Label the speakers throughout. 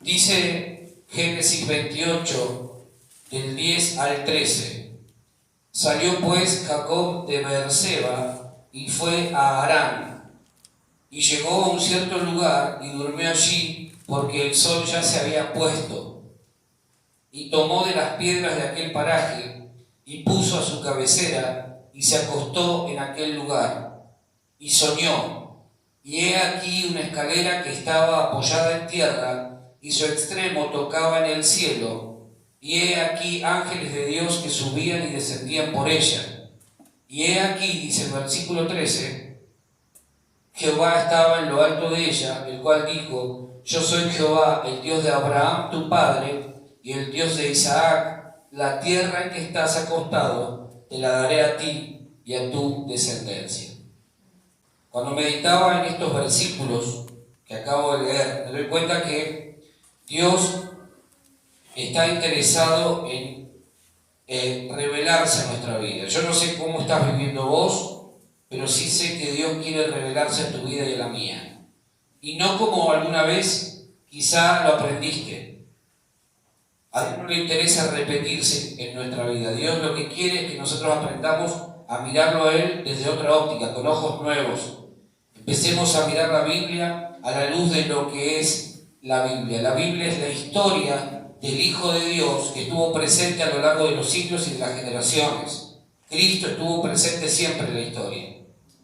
Speaker 1: Dice Génesis 28, del 10 al 13. Salió pues Jacob de Beerseba y fue a Harán, y llegó a un cierto lugar y durmió allí, porque el sol ya se había puesto. Y tomó de las piedras de aquel paraje y puso a su cabecera y se acostó en aquel lugar. Y soñó, y he aquí una escalera que estaba apoyada en tierra y su extremo tocaba en el cielo, y he aquí ángeles de Dios que subían y descendían por ella. Y he aquí, dice el versículo 13, Jehová estaba en lo alto de ella, el cual dijo: yo soy Jehová, el Dios de Abraham tu padre, y el Dios de Isaac. La tierra en que estás acostado te la daré a ti y a tu descendencia. Cuando meditaba en estos versículos que acabo de leer, me doy cuenta que Dios está interesado en revelarse a nuestra vida. Yo no sé cómo estás viviendo vos, pero sí sé que Dios quiere revelarse a tu vida y a la mía. Y no como alguna vez quizá lo aprendiste. A Dios no le interesa repetirse en nuestra vida. Dios lo que quiere es que nosotros aprendamos a mirarlo a Él desde otra óptica, con ojos nuevos. Empecemos a mirar la Biblia a la luz de lo que es la Biblia. La Biblia es la historia del Hijo de Dios que estuvo presente a lo largo de los siglos y de las generaciones. Cristo estuvo presente siempre en la historia.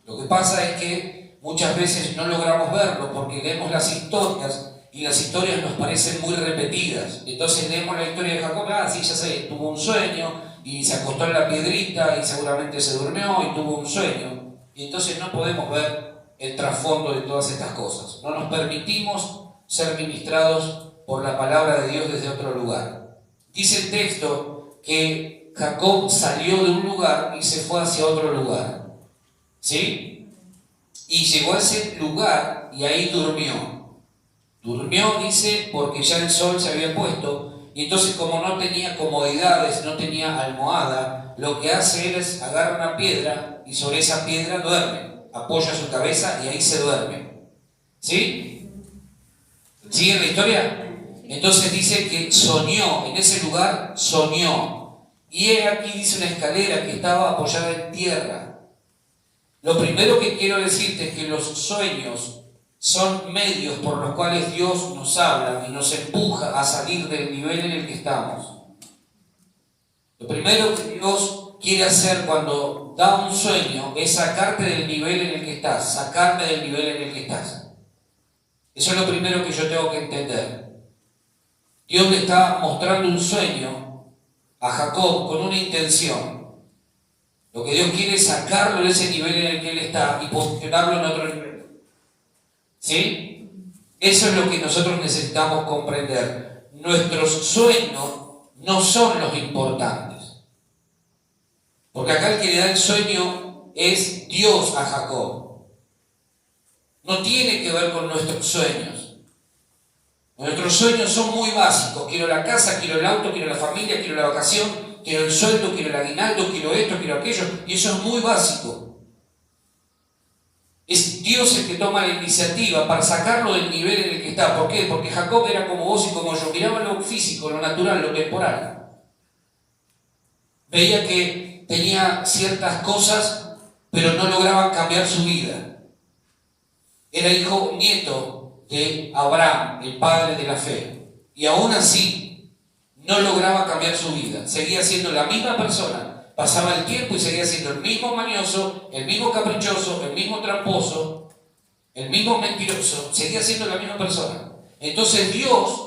Speaker 1: Lo que pasa es que muchas veces no logramos verlo porque leemos las historias y las historias nos parecen muy repetidas. Entonces leemos la historia de Jacob, sí, ya sé, tuvo un sueño y se acostó en la piedrita y seguramente se durmió y tuvo un sueño. Y entonces no podemos ver el trasfondo de todas estas cosas. No nos permitimos ser ministrados por la palabra de Dios desde otro lugar. Dice el texto que Jacob salió de un lugar y se fue hacia otro lugar. ¿Sí? Y llegó a ese lugar y ahí durmió. Durmió, dice, porque ya el sol se había puesto, y entonces como no tenía comodidades, no tenía almohada, lo que hace él es agarra una piedra y sobre esa piedra duerme. Apoya su cabeza y ahí se duerme. ¿Sí? ¿Sigue la historia? Entonces dice que soñó, en ese lugar soñó. Y he aquí, dice, una escalera que estaba apoyada en tierra. Lo primero que quiero decirte es que los sueños son medios por los cuales Dios nos habla y nos empuja a salir del nivel en el que estamos. Lo primero que Dios quiere hacer cuando da un sueño es sacarte del nivel en el que estás, sacarme del nivel en el que estás. Eso es lo primero que yo tengo que entender. Dios le está mostrando un sueño a Jacob con una intención. Lo que Dios quiere es sacarlo de ese nivel en el que él está y posicionarlo en otro nivel. ¿Sí? Eso es lo que nosotros necesitamos comprender. Nuestros sueños no son los importantes. Porque acá el que le da el sueño es Dios a Jacob. No tiene que ver con nuestros sueños. Nuestros sueños son muy básicos. Quiero la casa, quiero el auto, quiero la familia, quiero la vacación, quiero el sueldo, quiero el aguinaldo, quiero esto, quiero aquello. Y eso es muy básico. Es Dios el que toma la iniciativa para sacarlo del nivel en el que está. ¿Por qué? Porque Jacob era como vos y como yo. Miraba lo físico, lo natural, lo temporal. Veía que tenía ciertas cosas, pero no lograban cambiar su vida. Era nieto de Abraham, el padre de la fe. Y aún así, no lograba cambiar su vida. Seguía siendo la misma persona. Pasaba el tiempo y seguía siendo el mismo mañoso, el mismo caprichoso, el mismo tramposo, el mismo mentiroso. Seguía siendo la misma persona. Entonces Dios,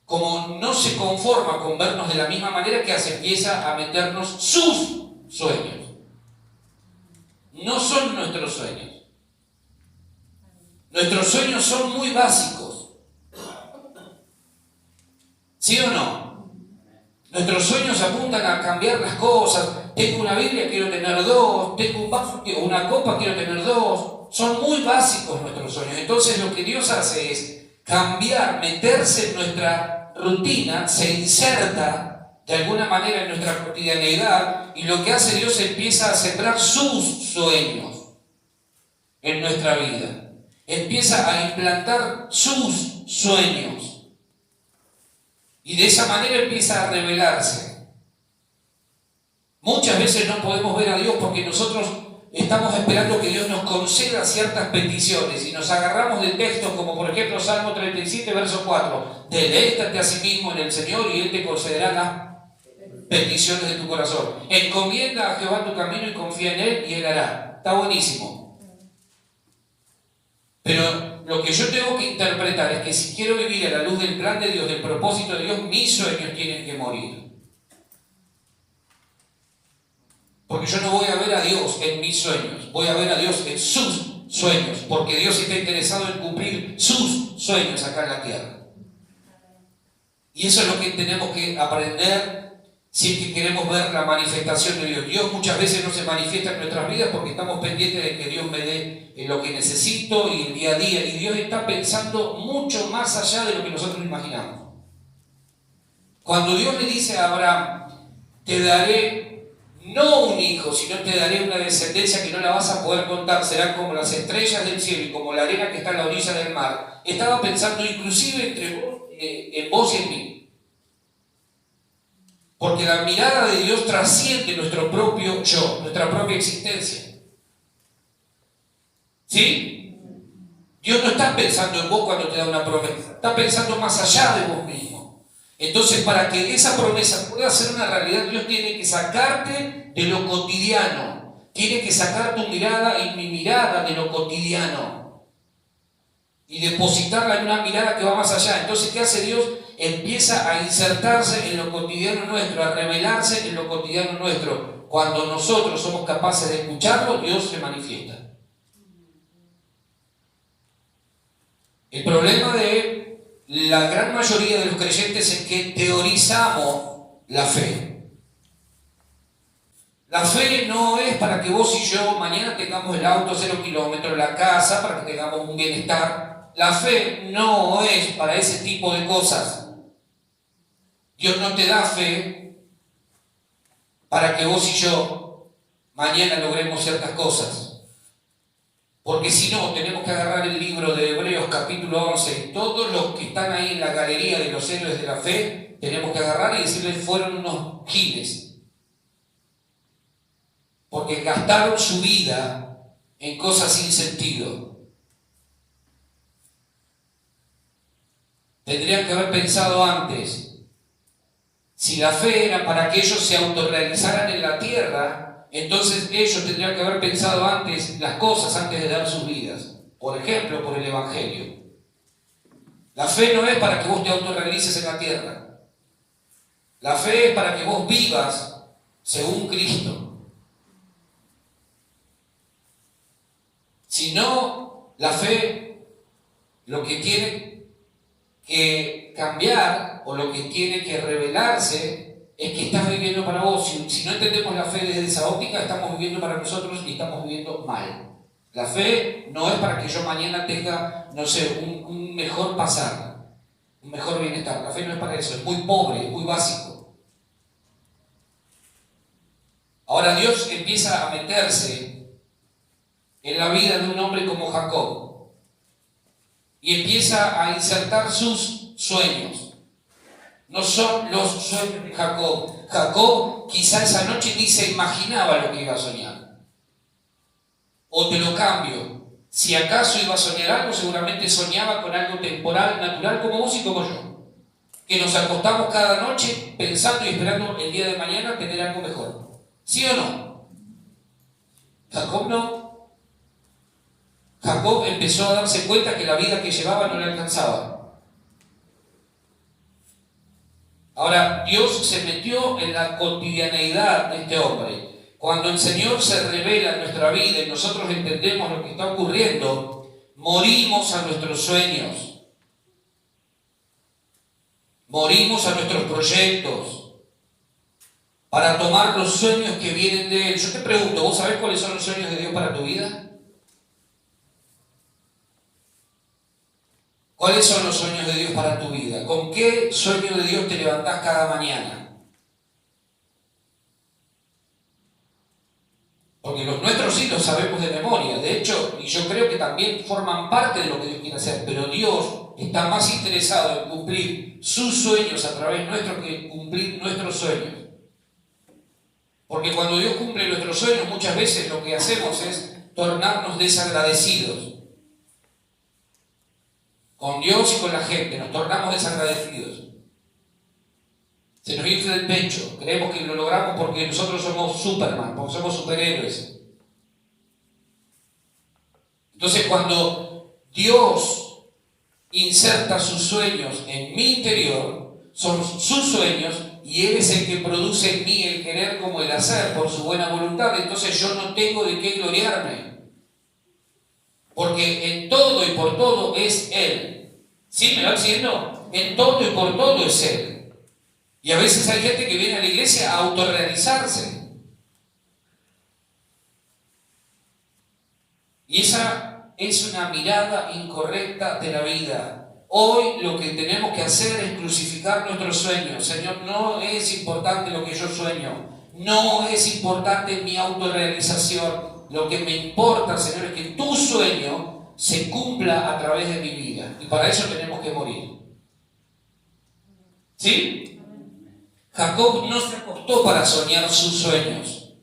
Speaker 1: como no se conforma con vernos de la misma manera, ¿qué hace? Empieza a meternos sus sueños. No son nuestros sueños. Nuestros sueños son muy básicos. ¿Sí o no? Nuestros sueños apuntan a cambiar las cosas. Tengo una Biblia, quiero tener dos. Tengo un vaso, una copa, quiero tener dos. Son muy básicos nuestros sueños. Entonces lo que Dios hace es cambiar, meterse en nuestra rutina, se inserta de alguna manera en nuestra cotidianeidad, y lo que hace Dios empieza a sembrar sus sueños en nuestra vida. Empieza a implantar sus sueños. Y de esa manera empieza a revelarse. Muchas veces no podemos ver a Dios porque nosotros estamos esperando que Dios nos conceda ciertas peticiones y nos agarramos de textos como por ejemplo Salmo 37, verso 4. Deleítate a sí mismo en el Señor y Él te concederá las peticiones de tu corazón. Encomienda a Jehová tu camino y confía en Él y Él hará. Está buenísimo. Pero lo que yo tengo que interpretar es que si quiero vivir a la luz del plan de Dios, del propósito de Dios, mis sueños tienen que morir. Porque yo no voy a ver a Dios en mis sueños, voy a ver a Dios en sus sueños, porque Dios está interesado en cumplir sus sueños acá en la tierra. Y eso es lo que tenemos que aprender si es que queremos ver la manifestación de Dios. Dios muchas veces no se manifiesta en nuestras vidas porque estamos pendientes de que Dios me dé lo que necesito y el día a día. Y Dios está pensando mucho más allá de lo que nosotros imaginamos. Cuando Dios le dice a Abraham, te daré no un hijo, sino te daré una descendencia que no la vas a poder contar, serán como las estrellas del cielo y como la arena que está en la orilla del mar. Estaba pensando inclusive en vos y en mí. Porque la mirada de Dios trasciende nuestro propio yo, nuestra propia existencia. ¿Sí? Dios no está pensando en vos cuando te da una promesa, está pensando más allá de vos mismo. Entonces, para que esa promesa pueda ser una realidad, Dios tiene que sacarte de lo cotidiano. Tiene que sacar tu mirada y mi mirada de lo cotidiano. Y depositarla en una mirada que va más allá. Entonces, ¿qué hace Dios? Empieza a insertarse en lo cotidiano nuestro, a revelarse en lo cotidiano nuestro. Cuando nosotros somos capaces de escucharlo, Dios se manifiesta. El problema de la gran mayoría de los creyentes es que teorizamos la fe. La fe no es para que vos y yo mañana tengamos el auto 0 kilómetros, la casa, para que tengamos un bienestar. La fe no es para ese tipo de cosas. Dios no te da fe para que vos y yo mañana logremos ciertas cosas. Porque si no, tenemos que agarrar el libro de Hebreos capítulo 11 y todos los que están ahí en la galería de los héroes de la fe, tenemos que agarrar y decirles fueron unos giles. Porque gastaron su vida en cosas sin sentido. Tendrían que haber pensado antes, si la fe era para que ellos se autorrealizaran en la tierra, entonces ellos tendrían que haber pensado antes las cosas antes de dar sus vidas. Por ejemplo, por el Evangelio. La fe no es para que vos te autorrealices en la tierra. La fe es para que vos vivas según Cristo. Si no, la fe lo que tiene que cambiar o lo que tiene que revelarse es que estás viviendo para vos. Si no entendemos la fe desde esa óptica, estamos viviendo para nosotros y estamos viviendo mal. La fe no es para que yo mañana tenga, no sé, un mejor pasar, un mejor bienestar. La fe no es para eso, es muy pobre, es muy básico. Ahora Dios empieza a meterse en la vida de un hombre como Jacob y empieza a insertar sus sueños. No son los sueños de Jacob. Jacob quizá esa noche ni se imaginaba lo que iba a soñar. O te lo cambio. Si acaso iba a soñar algo, seguramente soñaba con algo temporal, natural, como vos y como yo. Que nos acostamos cada noche pensando y esperando el día de mañana tener algo mejor. ¿Sí o no? Jacob no. Jacob empezó a darse cuenta que la vida que llevaba no le alcanzaba. Ahora, Dios se metió en la cotidianeidad de este hombre. Cuando el Señor se revela en nuestra vida y nosotros entendemos lo que está ocurriendo, morimos a nuestros sueños. Morimos a nuestros proyectos para tomar los sueños que vienen de Él. Yo te pregunto, ¿vos sabés cuáles son los sueños de Dios para tu vida? ¿Cuáles son los sueños de Dios para tu vida? ¿Con qué sueño de Dios te levantás cada mañana? Porque los nuestros sí los sabemos de memoria. De hecho, y yo creo que también forman parte de lo que Dios quiere hacer. Pero Dios está más interesado en cumplir sus sueños a través nuestro que en cumplir nuestros sueños. Porque cuando Dios cumple nuestros sueños, muchas veces lo que hacemos es tornarnos desagradecidos. Con Dios y con la gente, nos tornamos desagradecidos. Se nos infla el pecho, creemos que lo logramos porque nosotros somos Superman, porque somos superhéroes. Entonces, cuando Dios inserta sus sueños en mi interior, son sus sueños y Él es el que produce en mí el querer como el hacer por su buena voluntad. Entonces yo no tengo de qué gloriarme, porque en todo y por todo es Él. ¿Sí? ¿Me va diciendo? En todo y por todo es Él. Y a veces hay gente que viene a la iglesia a autorrealizarse. Y esa es una mirada incorrecta de la vida. Hoy lo que tenemos que hacer es crucificar nuestros sueños. Señor, no es importante lo que yo sueño. No es importante mi autorrealización. Lo que me importa, Señor, es que tu sueño se cumpla a través de mi vida. Y para eso tenemos que morir. ¿Sí? Jacob no se acostó para soñar sus sueños.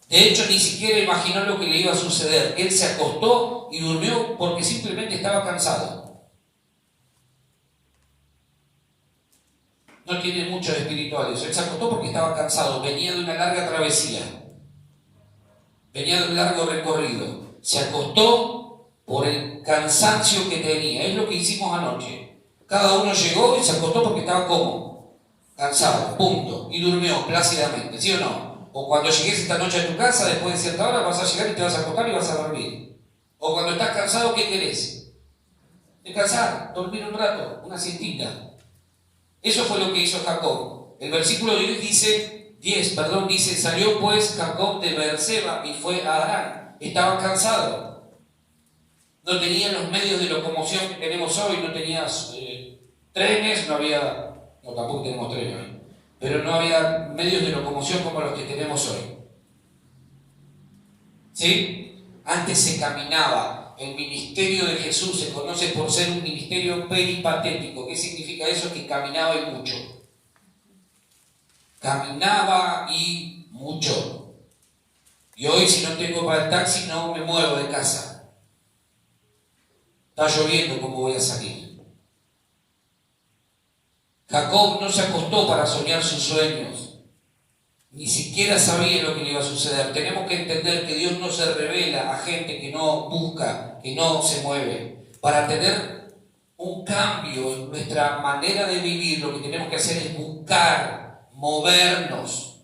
Speaker 1: De hecho, ni siquiera imaginó lo que le iba a suceder. Él se acostó y durmió porque simplemente estaba cansado. No tiene muchos espirituales. Él se acostó porque estaba cansado. Venía de una larga travesía. Venía de un largo recorrido. Se acostó por el cansancio que tenía. Es lo que hicimos anoche. Cada uno llegó y se acostó porque estaba cómodo. Cansado. Punto. Y durmió plácidamente. ¿Sí o no? O cuando llegues esta noche a tu casa, después de cierta hora, vas a llegar y te vas a acostar y vas a dormir. O cuando estás cansado, ¿qué querés? Descansar, dormir un rato, una siestita. Eso fue lo que hizo Jacob. El versículo 10 dice, salió pues Jacob de Beerseba y fue a Harán. Estaba cansado. No tenía los medios de locomoción que tenemos hoy, no tenía trenes, tampoco tenemos trenes hoy. Pero no había medios de locomoción como los que tenemos hoy. ¿Sí? Antes se caminaba. El ministerio de Jesús se conoce por ser un ministerio peripatético. ¿Qué significa eso? Que caminaba y mucho. Caminaba y mucho. Y hoy, si no tengo para el taxi, no me muevo de casa. Está lloviendo, ¿cómo voy a salir? Jacob no se acostó para soñar sus sueños. Ni siquiera sabía lo que le iba a suceder. Tenemos que entender que Dios no se revela a gente que no busca, que no se mueve. Para tener un cambio en nuestra manera de vivir, lo que tenemos que hacer es buscar, movernos.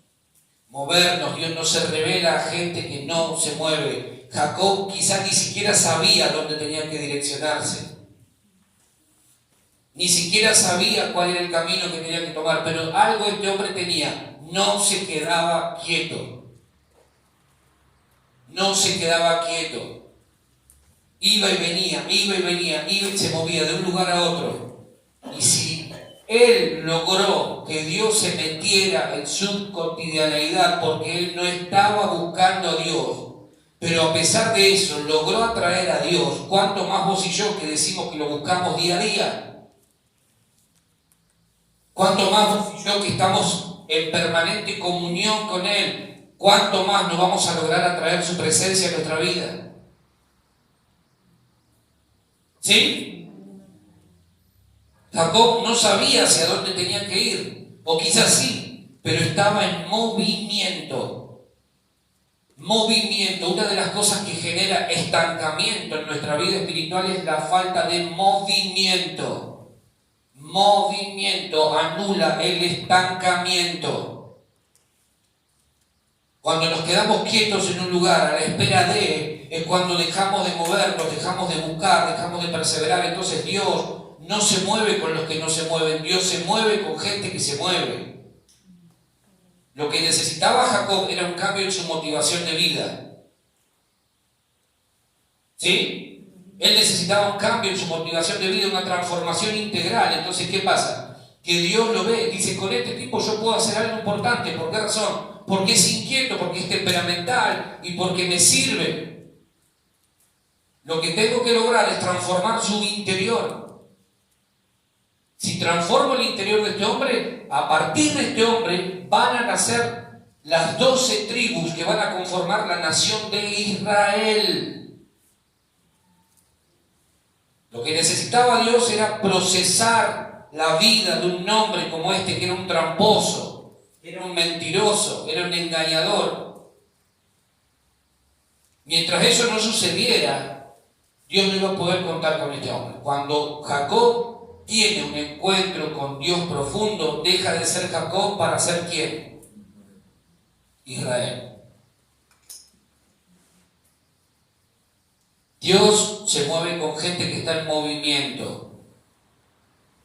Speaker 1: Dios no se revela a gente que no se mueve. Jacob quizás ni siquiera sabía dónde tenía que direccionarse. Ni siquiera sabía cuál era el camino que tenía que tomar, pero algo este hombre tenía. No se quedaba quieto. No se quedaba quieto. Iba y venía, iba y se movía de un lugar a otro. Y si él logró que Dios se metiera en su cotidianeidad porque él no estaba buscando a Dios, pero a pesar de eso logró atraer a Dios, ¿cuánto más vos y yo que decimos que lo buscamos día a día? ¿Cuánto más vos y yo que estamos en permanente comunión con Él? ¿Cuánto más nos vamos a lograr atraer su presencia en nuestra vida? ¿Sí? Jacob no sabía hacia dónde tenía que ir, o quizás sí, pero estaba en movimiento. Movimiento. Una de las cosas que genera estancamiento en nuestra vida espiritual es la falta de movimiento. Movimiento anula el estancamiento. Cuando nos quedamos quietos en un lugar a la espera de, es cuando dejamos de movernos, dejamos de buscar, dejamos de perseverar. Entonces Dios no se mueve con los que no se mueven, Dios se mueve con gente que se mueve. Lo que necesitaba Jacob era un cambio en su motivación de vida. ¿Sí? Él necesitaba un cambio en su motivación de vida, una transformación integral. Entonces, ¿qué pasa? Que Dios lo ve, dice, con este tipo yo puedo hacer algo importante. ¿Por qué razón? Porque es inquieto, porque es temperamental y porque me sirve. Lo que tengo que lograr es transformar su interior. transformo el interior de este hombre, a partir de este hombre van a nacer las 12 tribus que van a conformar la nación de Israel. Lo que necesitaba Dios era procesar la vida de un hombre como este, que era un tramposo, era un mentiroso, era un engañador. Mientras eso no sucediera, Dios no iba a poder contar con este hombre. Cuando Jacob tiene un encuentro con Dios profundo, deja de ser Jacob para ser ¿quién? Israel. Dios se mueve con gente que está en movimiento.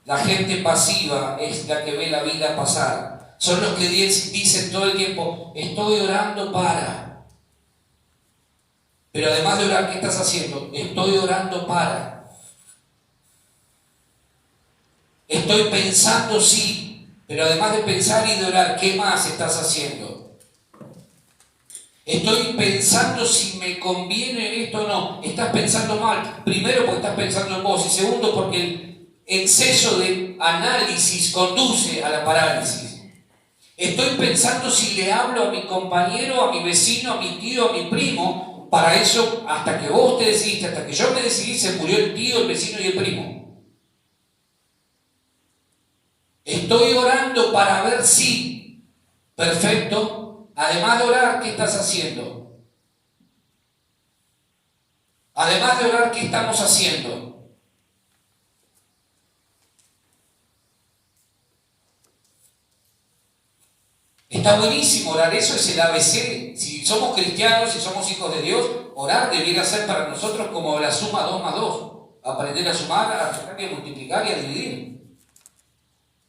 Speaker 1: La gente pasiva es la que ve la vida pasar. Son los que dicen todo el tiempo, estoy orando para. Pero además de orar, ¿qué estás haciendo? Estoy orando para. Estoy pensando sí, pero además de pensar y de orar, ¿qué más estás haciendo? Estoy pensando si me conviene esto o no. Estás pensando mal. Primero porque estás pensando en vos y segundo porque el exceso de análisis conduce a la parálisis. Estoy pensando si le hablo a mi compañero, a mi vecino, a mi tío, a mi primo. Para eso, hasta que vos te decidiste, hasta que yo me decidí, se murió el tío, el vecino y el primo. Estoy orando para ver si. Perfecto. Además de orar, ¿qué estás haciendo? Además de orar, ¿qué estamos haciendo? Está buenísimo orar, eso es el ABC. Si somos cristianos, si somos hijos de Dios, orar debiera ser para nosotros como la suma 2 más 2. Aprender a sumar, a restar y a multiplicar y a dividir.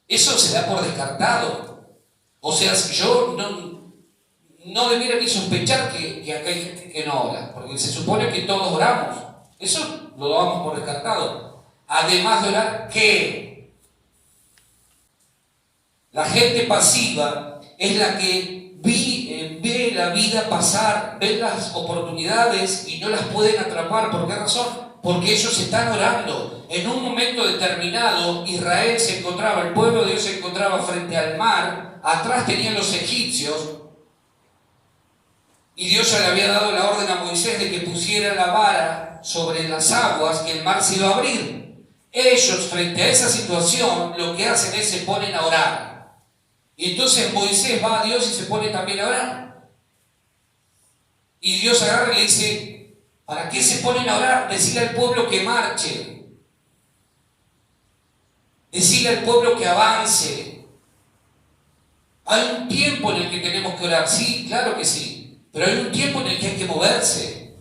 Speaker 1: Eso se da por descartado. O sea, yo no debiera ni sospechar que acá hay gente que no ora, porque se supone que todos oramos. Eso lo damos por descartado. Además de orar, ¿qué? La gente pasiva es la que ve la vida pasar, ve las oportunidades y no las pueden atrapar. ¿Por qué razón? Porque ellos están orando. En un momento determinado, Israel se encontraba, el pueblo de Dios se encontraba frente al mar, atrás tenían los egipcios, y Dios ya le había dado la orden a Moisés de que pusiera la vara sobre las aguas, que el mar se iba a abrir. Ellos, frente a esa situación, lo que hacen es se ponen a orar. Y entonces Moisés va a Dios y se pone también a orar. Y Dios agarra y le dice, ¿para qué se ponen a orar? Decirle al pueblo que marche. Decirle al pueblo que avance. Hay un tiempo en el que tenemos que orar, sí, claro que sí. Pero hay un tiempo en el que hay que moverse.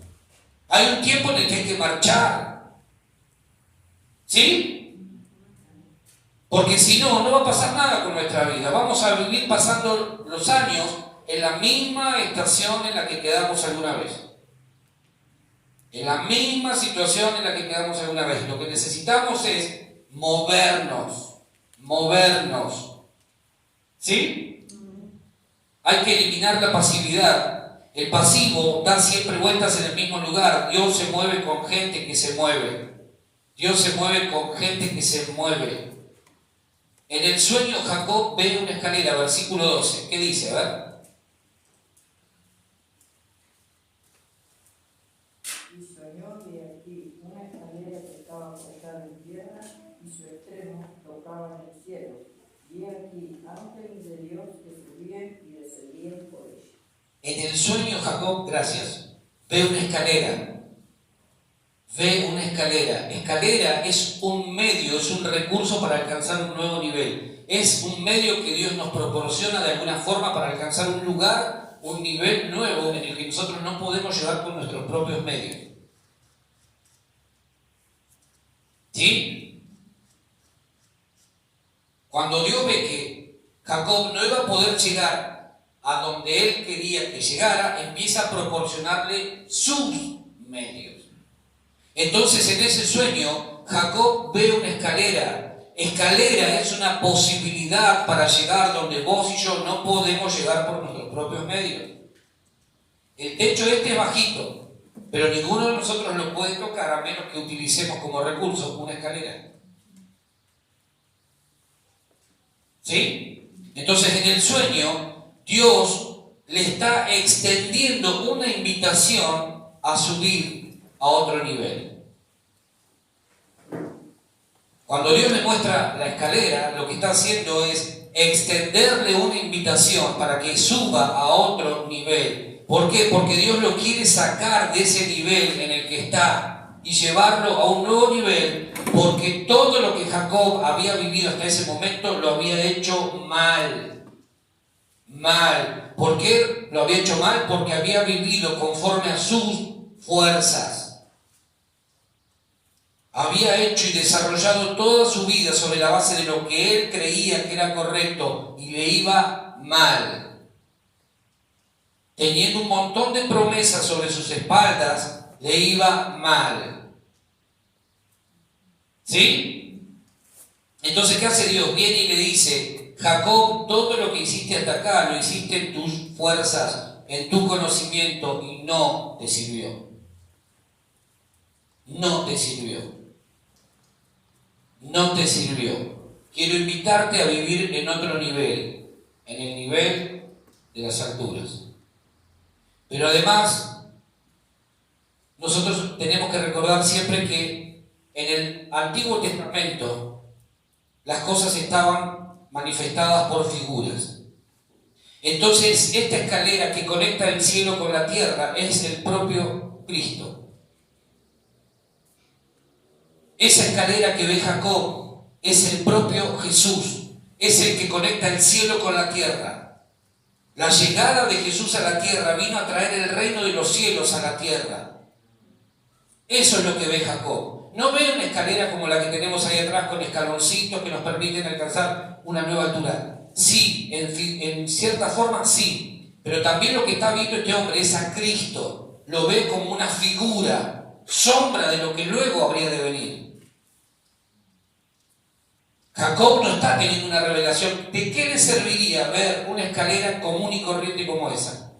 Speaker 1: Hay un tiempo en el que hay que marchar. ¿Sí? Porque si no, no va a pasar nada con nuestra vida. Vamos a vivir pasando los años en la misma estación en la que quedamos alguna vez. En la misma situación en la que quedamos alguna vez. Lo que necesitamos es movernos. Movernos. ¿Sí? Hay que eliminar la pasividad. El pasivo da siempre vueltas en el mismo lugar. Dios se mueve con gente que se mueve. Dios se mueve con gente que se mueve. En el sueño Jacob ve una escalera, versículo 12. ¿Qué dice? A ver.
Speaker 2: Y soñó de aquí una escalera que estaba cortada en tierra y su extremo tocaba en el cielo. Y aquí ángeles de Dios que subían y descendían por ella.
Speaker 1: En el sueño Jacob, gracias, ve una escalera. Ve una escalera. Escalera es un medio, es un recurso para alcanzar un nuevo nivel. Es un medio que Dios nos proporciona de alguna forma para alcanzar un lugar, un nivel nuevo en el que nosotros no podemos llegar con nuestros propios medios. ¿Sí? Cuando Dios ve que Jacob no iba a poder llegar a donde él quería que llegara, empieza a proporcionarle sus medios. Entonces en ese sueño Jacob ve una escalera. Escalera es una posibilidad para llegar donde vos y yo no podemos llegar por nuestros propios medios. El techo este es bajito, pero ninguno de nosotros lo puede tocar a menos que utilicemos como recurso una escalera. ¿Sí? Entonces en el sueño Dios le está extendiendo una invitación a subir a otro nivel. Cuando Dios le muestra la escalera, lo que está haciendo es extenderle una invitación para que suba a otro nivel. ¿Por qué? Porque Dios lo quiere sacar de ese nivel en el que está y llevarlo a un nuevo nivel, porque todo lo que Jacob había vivido hasta ese momento lo había hecho mal. Mal. ¿Por qué lo había hecho mal? Porque había vivido conforme a sus fuerzas. Había hecho y desarrollado toda su vida sobre la base de lo que él creía que era correcto y le iba mal. Teniendo un montón de promesas sobre sus espaldas, le iba mal. ¿Sí? Entonces, ¿qué hace Dios? Viene y le dice: Jacob, todo lo que hiciste hasta acá lo hiciste en tus fuerzas, en tu conocimiento, y no te sirvió. No te sirvió. No te sirvió. Quiero invitarte a vivir en otro nivel, en el nivel de las alturas. Pero además, nosotros tenemos que recordar siempre que en el Antiguo Testamento las cosas estaban manifestadas por figuras. Entonces, esta escalera que conecta el cielo con la tierra es el propio Cristo. Esa escalera que ve Jacob es el propio Jesús, es el que conecta el cielo con la tierra. La llegada de Jesús a la tierra vino a traer el reino de los cielos a la tierra. Eso es lo que ve Jacob. No ve una escalera como la que tenemos ahí atrás con escaloncitos que nos permiten alcanzar una nueva altura. Sí, en cierta forma sí, pero también lo que está viendo este hombre es a Cristo. Lo ve como una figura, sombra de lo que luego habría de venir. Jacob no está teniendo una revelación. ¿De qué le serviría ver una escalera común y corriente como esa?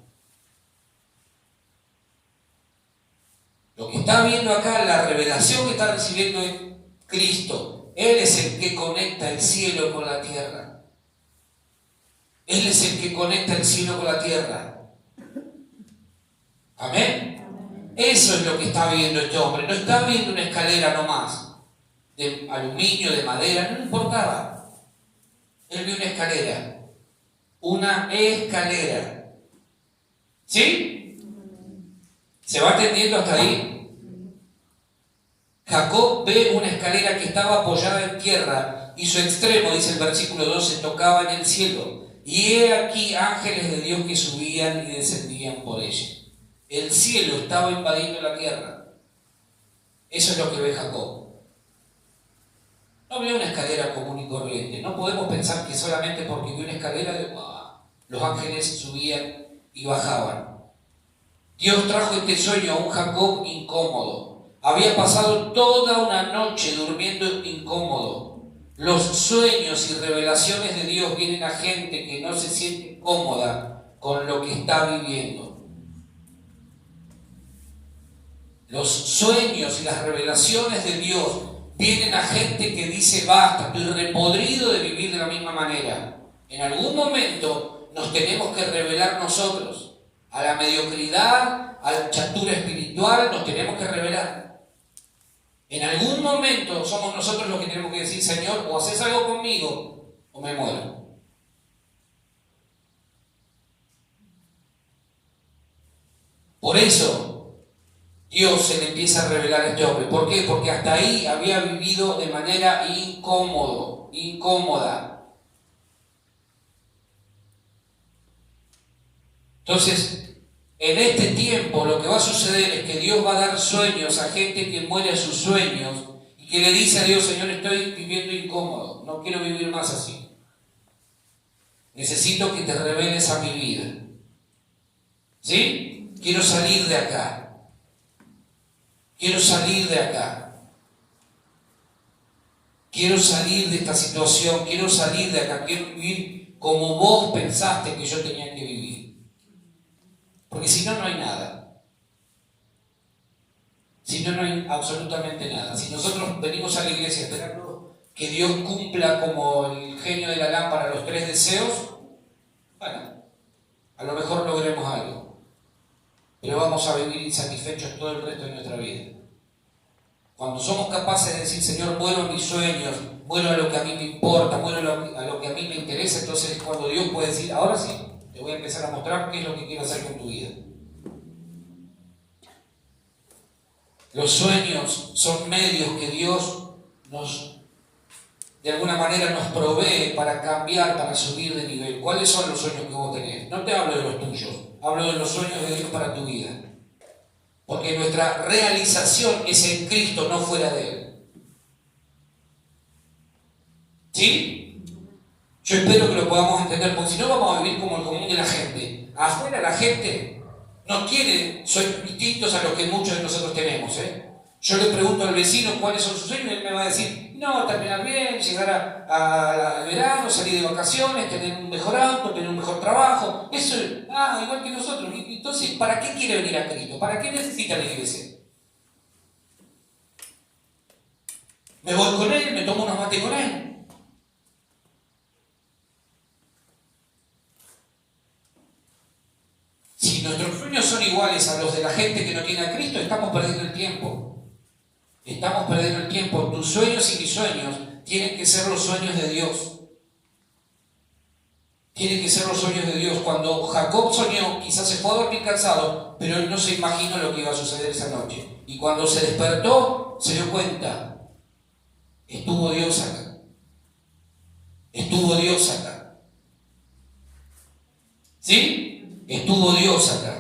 Speaker 1: Lo que está viendo acá, la revelación que está recibiendo es Cristo. Él es el que conecta el cielo con la tierra. Él es el que conecta el cielo con la tierra. ¿Amén? Eso es lo que está viendo este hombre. No está viendo una escalera nomás, de aluminio, de madera, no le importaba. Él vio una escalera. Una escalera. ¿Sí? ¿Se va entendiendo hasta ahí? Jacob ve una escalera que estaba apoyada en tierra y su extremo, dice el versículo 12, tocaba en el cielo. Y he aquí ángeles de Dios que subían y descendían por ella. El cielo estaba invadiendo la tierra. Eso es lo que ve Jacob. No veo una escalera común y corriente. No podemos pensar que solamente porque veo una escalera los ángeles subían y bajaban. Dios trajo este sueño a un Jacob incómodo. Había pasado toda una noche durmiendo incómodo. Los sueños y revelaciones de Dios vienen a gente que no se siente cómoda con lo que está viviendo. Los sueños y las revelaciones de Dios vienen a gente que dice: basta, estoy repodrido de vivir de la misma manera. En algún momento nos tenemos que revelar nosotros. A la mediocridad, a la chatura espiritual, nos tenemos que revelar. En algún momento somos nosotros los que tenemos que decir: Señor, o haces algo conmigo o me muero. Por eso Dios se le empieza a revelar a este hombre. ¿Por qué? Porque hasta ahí había vivido de manera incómoda. Entonces, en este tiempo lo que va a suceder es que Dios va a dar sueños a gente que muere sus sueños y que le dice a Dios: Señor, estoy viviendo incómodo, no quiero vivir más así. Necesito que te reveles a mi vida. ¿Sí? Quiero salir de acá. Quiero salir de acá. Quiero salir de esta situación, quiero salir de acá, quiero vivir como vos pensaste que yo tenía que vivir. Porque si no, no hay nada. Si no, no hay absolutamente nada. Si nosotros venimos a la iglesia a esperar que Dios cumpla como el genio de la lámpara los 3 deseos, bueno, a lo mejor logremos algo, pero vamos a vivir insatisfechos todo el resto de nuestra vida. Cuando somos capaces de decir, Señor, vuelo a mis sueños, vuelo a lo que a mí me importa, vuelo a lo que a mí me interesa, entonces es cuando Dios puede decir, ahora sí, te voy a empezar a mostrar qué es lo que quiero hacer con tu vida. Los sueños son medios que Dios de alguna manera nos provee para cambiar, para subir de nivel. ¿Cuáles son los sueños que vos tenés? No te hablo de los tuyos, hablo de los sueños de Dios para tu vida. Porque nuestra realización es en Cristo, no fuera de Él. ¿Sí? Yo espero que lo podamos entender, porque si no vamos a vivir como el común de la gente. Afuera la gente no quiere sueños distintos a los que muchos de nosotros tenemos. Yo le pregunto al vecino cuáles son sus sueños y él me va a decir, no, terminar bien, llegar al verano, salir de vacaciones, tener un mejor auto, tener un mejor trabajo. Eso es, igual que nosotros. Entonces, ¿para qué quiere venir a Cristo? ¿Para qué necesita la iglesia? Me voy con él, me tomo unos mates con él. Si nuestros sueños son iguales a los de la gente que no tiene a Cristo, estamos perdiendo el tiempo. Estamos perdiendo el tiempo. Tus sueños y mis sueños tienen que ser los sueños de Dios. Tienen que ser los sueños de Dios. Cuando Jacob soñó, quizás se fue a dormir cansado, pero él no se imaginó lo que iba a suceder esa noche. Y cuando se despertó, se dio cuenta. Estuvo Dios acá. Estuvo Dios acá. ¿Sí? Estuvo Dios acá.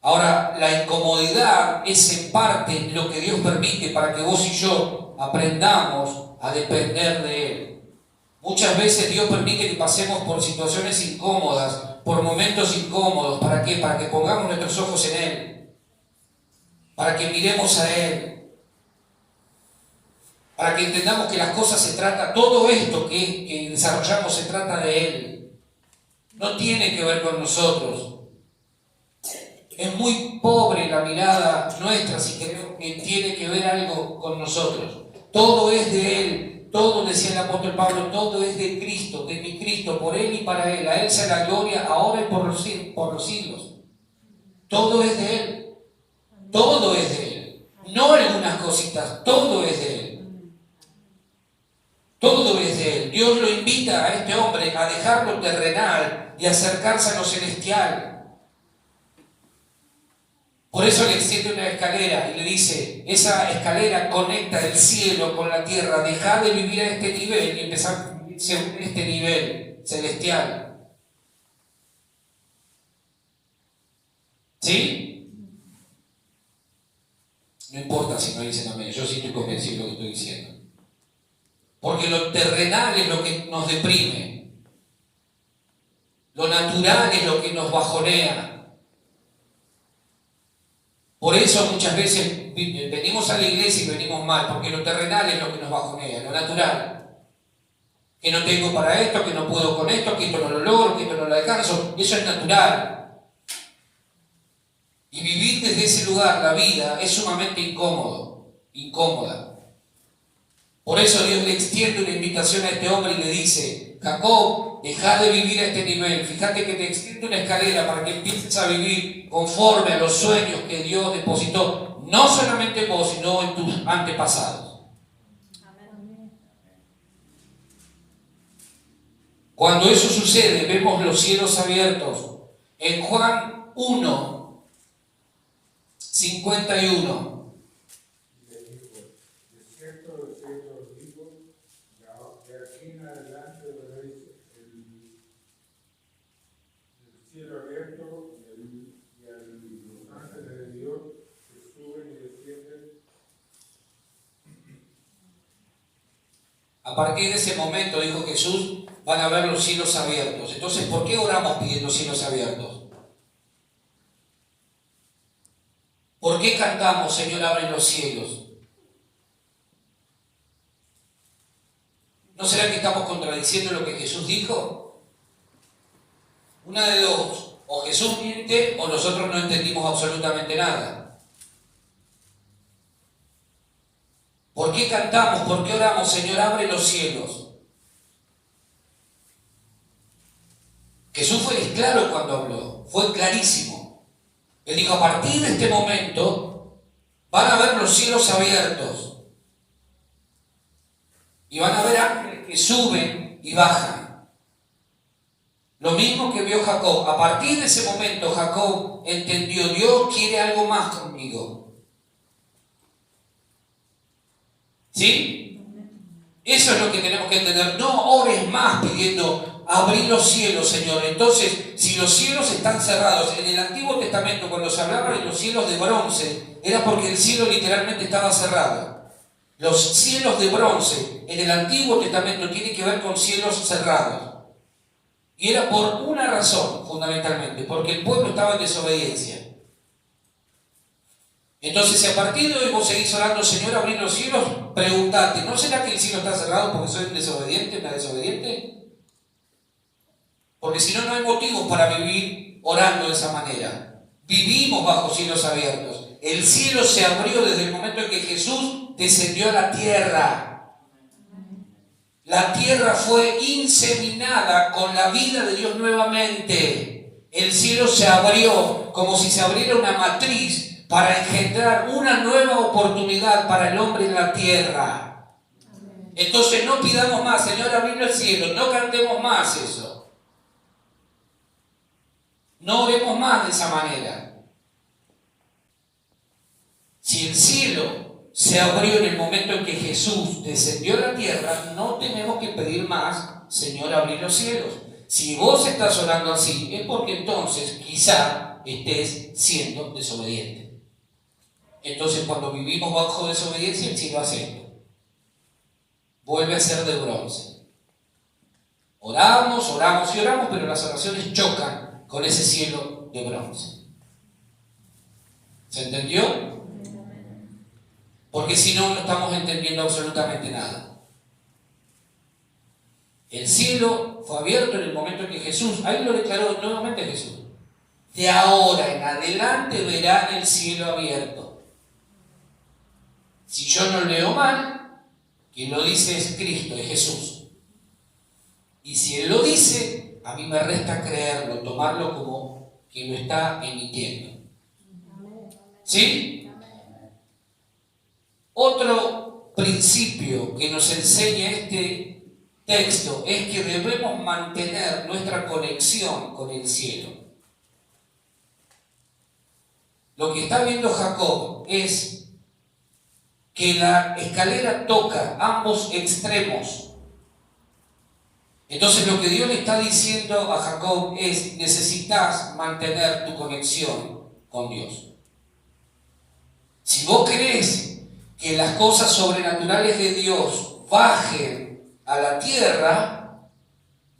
Speaker 1: Ahora, la incomodidad es en parte lo que Dios permite para que vos y yo aprendamos a depender de Él. Muchas veces Dios permite que pasemos por situaciones incómodas, por momentos incómodos. ¿Para qué? Para que pongamos nuestros ojos en Él. Para que miremos a Él. Para que entendamos que las cosas se trata, todo esto que desarrollamos se trata de Él. No tiene que ver con nosotros. Es muy pobre la mirada nuestra si creemos que tiene que ver algo con nosotros. Todo es de Él. Todo, decía el apóstol Pablo, todo es de Cristo, de mi Cristo, por Él y para Él. A Él sea la gloria ahora y por los siglos. Todo es de Él. Todo es de Él. No algunas cositas, todo es de Él. Todo es de Él. Dios lo invita a este hombre a dejar lo terrenal y acercarse a lo celestial. Por eso le extiende una escalera y le dice, esa escalera conecta el cielo con la tierra, deja de vivir a este nivel y empezar a vivirse a este nivel celestial. ¿Sí? No importa si no dicen amén, yo sí estoy convencido de lo que estoy diciendo. Porque lo terrenal es lo que nos deprime. Lo natural es lo que nos bajonea. Por eso muchas veces venimos a la iglesia y venimos mal, porque lo terrenal es lo que nos bajonea, lo natural. Que no tengo para esto, que no puedo con esto, que esto no lo logro, que esto no lo alcanzo, eso es natural. Y vivir desde ese lugar la vida es sumamente incómoda. Por eso Dios le extiende una invitación a este hombre y le dice, Jacob, deja de vivir a este nivel. Fíjate que te extiende una escalera para que empieces a vivir conforme a los sueños que Dios depositó, no solamente en vos, sino en tus antepasados. Cuando eso sucede, vemos los cielos abiertos. En Juan 1, 51. A partir de ese momento, dijo Jesús, van a ver los cielos abiertos. Entonces, ¿por qué oramos pidiendo cielos abiertos? ¿Por qué cantamos, Señor, abre los cielos? ¿No será que estamos contradiciendo lo que Jesús dijo? Una de dos, o Jesús miente o nosotros no entendimos absolutamente nada. ¿Por qué cantamos? ¿Por qué oramos? Señor, abre los cielos. Jesús fue claro cuando habló, fue clarísimo. Él dijo, a partir de este momento van a ver los cielos abiertos y van a ver ángeles que suben y bajan. Lo mismo que vio Jacob. A partir de ese momento Jacob entendió, Dios quiere algo más conmigo. ¿Sí? Eso es lo que tenemos que entender. No ores más pidiendo, abrir los cielos, Señor. Entonces, si los cielos están cerrados, en el Antiguo Testamento cuando se hablaba de los cielos de bronce, era porque el cielo literalmente estaba cerrado. Los cielos de bronce en el Antiguo Testamento tienen que ver con cielos cerrados. Y era por una razón, fundamentalmente, porque el pueblo estaba en desobediencia. Entonces, si a partir de hoy vos seguís orando, Señor, abrir los cielos, preguntate, ¿no será que el cielo está cerrado porque soy un desobediente, una desobediente? Porque si no, no hay motivos para vivir orando de esa manera. Vivimos bajo cielos abiertos. El cielo se abrió desde el momento en que Jesús descendió a la tierra. La tierra fue inseminada con la vida de Dios nuevamente. El cielo se abrió como si se abriera una matriz para engendrar una nueva oportunidad para el hombre en la tierra. Entonces no pidamos más, Señor, abrir el cielo, no cantemos más eso. No oremos más de esa manera. Si el cielo se abrió en el momento en que Jesús descendió a la tierra, no tenemos que pedir más, Señor, abrir los cielos. Si vos estás orando así, es porque entonces quizá estés siendo desobediente. Entonces, cuando vivimos bajo desobediencia, el cielo hace esto. Vuelve a ser de bronce. Oramos, oramos y oramos, pero las oraciones chocan con ese cielo de bronce. ¿Se entendió? Porque si no, no estamos entendiendo absolutamente nada. El cielo fue abierto en el momento en que Jesús, ahí lo declaró nuevamente Jesús, de ahora en adelante verán el cielo abierto. Si yo no leo mal, quien lo dice es Cristo, es Jesús. Y si Él lo dice, a mí me resta creerlo, tomarlo como que lo está emitiendo. ¿Sí? Otro principio que nos enseña este texto es que debemos mantener nuestra conexión con el cielo. Lo que está viendo Jacob es que la escalera toca ambos extremos. Entonces lo que Dios le está diciendo a Jacob es: necesitas mantener tu conexión con Dios. Si vos querés que las cosas sobrenaturales de Dios bajen a la tierra,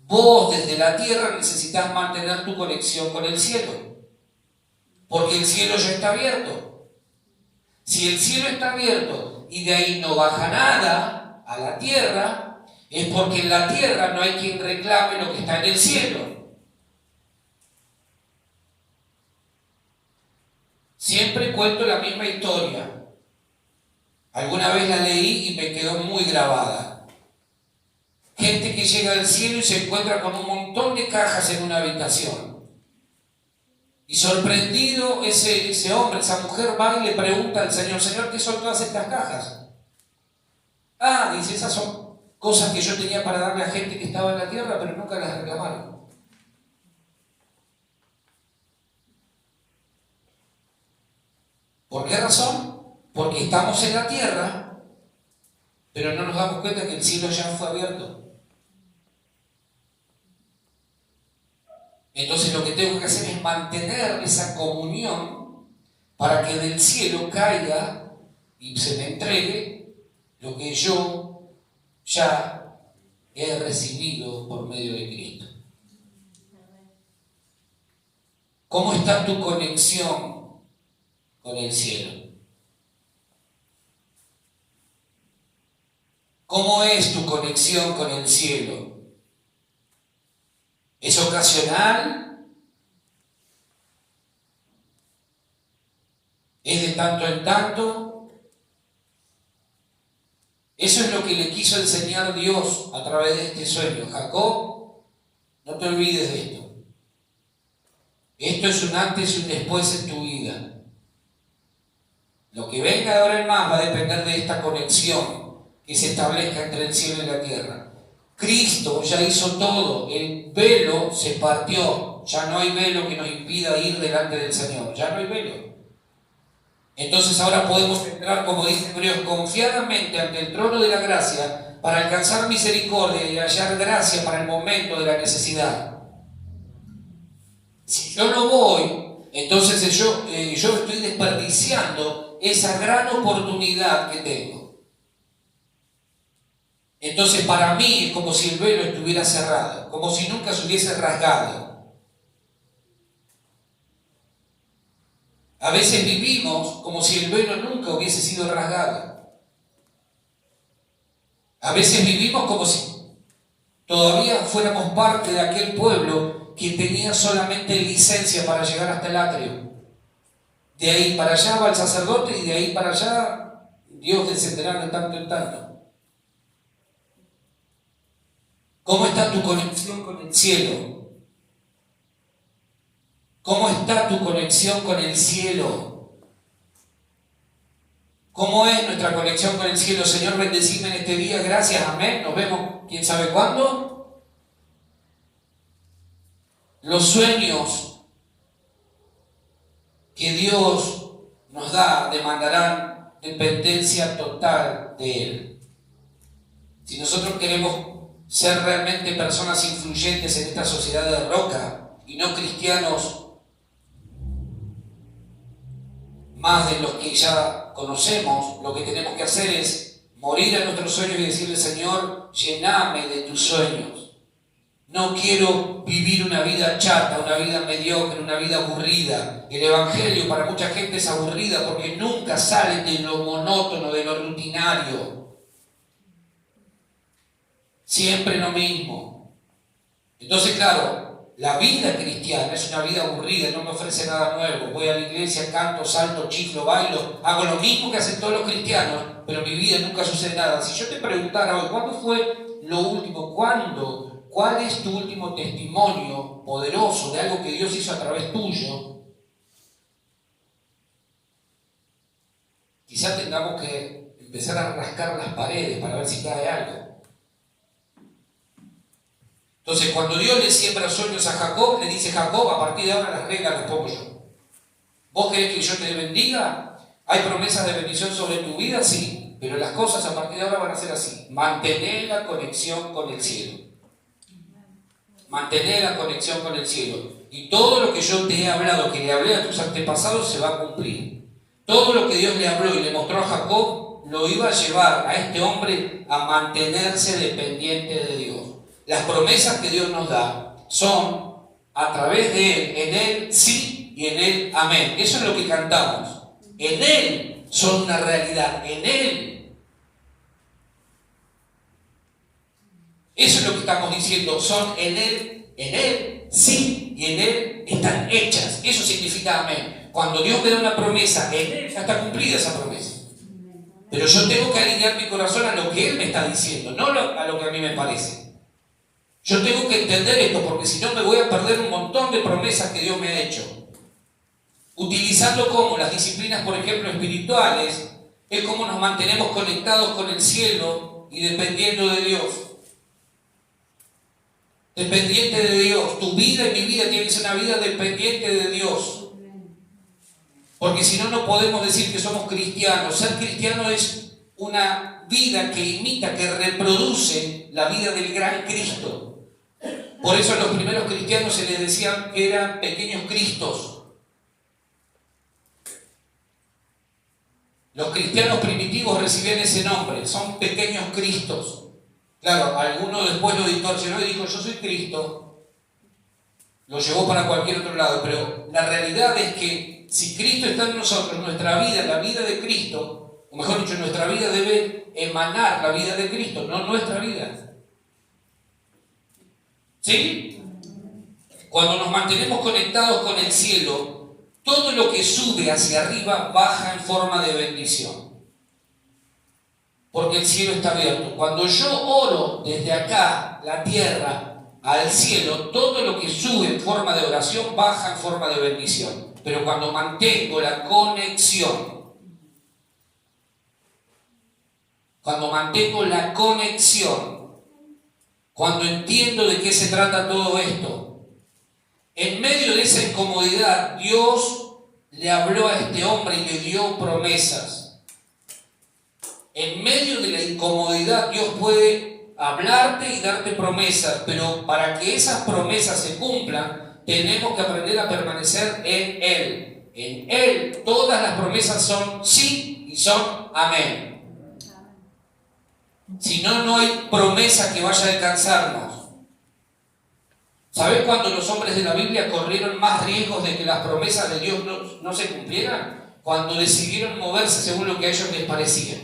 Speaker 1: vos desde la tierra necesitas mantener tu conexión con el cielo, porque el cielo ya está abierto. Si el cielo está abierto y de ahí no baja nada a la tierra, es porque en la tierra no hay quien reclame lo que está en el cielo. Siempre cuento la misma historia. Alguna vez la leí y me quedó muy grabada. Gente que llega al cielo y se encuentra con un montón de cajas en una habitación. Y sorprendido ese hombre, esa mujer va y le pregunta al Señor: Señor, ¿qué son todas estas cajas? Ah, dice, esas son cosas que yo tenía para darle a gente que estaba en la tierra, pero nunca las reclamaron. ¿Por qué razón? Porque estamos en la tierra, pero no nos damos cuenta que el cielo ya fue abierto. Entonces lo que tengo que hacer es mantener esa comunión para que del cielo caiga y se me entregue lo que yo ya he recibido por medio de Cristo. ¿Cómo está tu conexión con el cielo? ¿Cómo es tu conexión con el cielo? ¿Es ocasional? ¿Es de tanto en tanto? Eso es lo que le quiso enseñar Dios a través de este sueño. Jacob, no te olvides de esto. Esto es un antes y un después en tu vida. Lo que venga de ahora en más va a depender de esta conexión que se establezca entre el cielo y la tierra. Cristo ya hizo todo. El velo se partió. Ya no hay velo que nos impida ir delante del Señor. Ya no hay velo. Entonces ahora podemos entrar, como dice Hebreos, confiadamente ante el trono de la gracia para alcanzar misericordia y hallar gracia para el momento de la necesidad. Si yo no voy, entonces yo estoy desperdiciando esa gran oportunidad que tengo. Entonces para mí es como si el velo estuviera cerrado, como si nunca se hubiese rasgado. A veces vivimos como si el velo nunca hubiese sido rasgado. A veces vivimos como si todavía fuéramos parte de aquel pueblo que tenía solamente licencia para llegar hasta el atrio. De ahí para allá va el sacerdote y de ahí para allá Dios descenderá de tanto en tanto. ¿Cómo está tu conexión con el cielo? ¿Cómo está tu conexión con el cielo? ¿Cómo es nuestra conexión con el cielo? Señor, bendecime en este día. Gracias, amén. Nos vemos, quién sabe cuándo. Los sueños que Dios nos da demandarán dependencia total de Él. Si nosotros queremos ser realmente personas influyentes en esta sociedad de roca y no cristianos más de los que ya conocemos, lo que tenemos que hacer es morir a nuestros sueños y decirle: Señor, llename de tus sueños. No quiero vivir una vida chata, una vida mediocre, una vida aburrida. El Evangelio para mucha gente es aburrida porque nunca salen de lo monótono, de lo rutinario. Siempre lo mismo. Entonces, claro, la vida cristiana es una vida aburrida, no me ofrece nada nuevo. Voy a la iglesia, canto, salto, chiflo, bailo, hago lo mismo que hacen todos los cristianos, pero en mi vida nunca sucede nada. Si yo te preguntara hoy, ¿cuándo fue lo último? ¿Cuál es tu último testimonio poderoso de algo que Dios hizo a través tuyo? Quizá tengamos que empezar a rascar las paredes para ver si cae algo. Entonces, cuando Dios le siembra sueños a Jacob, le dice: Jacob, a partir de ahora las reglas las pongo yo. ¿Vos querés que yo te bendiga? ¿Hay promesas de bendición sobre tu vida? Sí, pero las cosas a partir de ahora van a ser así. Mantener la conexión con el cielo. Mantener la conexión con el cielo. Y todo lo que yo te he hablado, que le hablé a tus antepasados, se va a cumplir. Todo lo que Dios le habló y le mostró a Jacob, lo iba a llevar a este hombre a mantenerse dependiente de Dios. Las promesas que Dios nos da son a través de Él, en Él sí y en Él amén. Eso es lo que cantamos. En Él son una realidad, en Él. Eso es lo que estamos diciendo, son en Él sí y en Él están hechas. Eso significa amén. Cuando Dios me da una promesa, en Él ya está cumplida esa promesa. Pero yo tengo que alinear mi corazón a lo que Él me está diciendo, no a lo que a mí me parece. Yo tengo que entender esto, porque si no me voy a perder un montón de promesas que Dios me ha hecho. Utilizando como las disciplinas, por ejemplo, espirituales, es como nos mantenemos conectados con el cielo y dependiendo de Dios. Dependiente de Dios. Tu vida y mi vida tiene que ser una vida dependiente de Dios. Porque si no, no podemos decir que somos cristianos. Ser cristiano es una vida que imita, que reproduce la vida del gran Cristo. Por eso a los primeros cristianos se les decían que eran pequeños Cristos. Los cristianos primitivos recibían ese nombre, son pequeños Cristos. Claro, alguno después lo distorsionó y dijo: yo soy Cristo. Lo llevó para cualquier otro lado, pero la realidad es que si Cristo está en nosotros, nuestra vida, la vida de Cristo, o mejor dicho, nuestra vida debe emanar la vida de Cristo, no nuestra vida. ¿Sí? Cuando nos mantenemos conectados con el cielo, todo lo que sube hacia arriba baja en forma de bendición. porque el cielo está abierto. Cuando yo oro desde acá, la tierra, al cielo, todo lo que sube en forma de oración baja en forma de bendición. Pero cuando mantengo la conexión, cuando entiendo de qué se trata todo esto, en medio de esa incomodidad, Dios le habló a este hombre y le dio promesas. En medio de la incomodidad, Dios puede hablarte y darte promesas, pero para que esas promesas se cumplan, tenemos que aprender a permanecer en Él. En Él todas las promesas son sí y son amén. Si no, no hay promesa que vaya a alcanzarnos. ¿Sabés cuándo los hombres de la Biblia corrieron más riesgos de que las promesas de Dios no se cumplieran? Cuando decidieron moverse según lo que a ellos les parecía.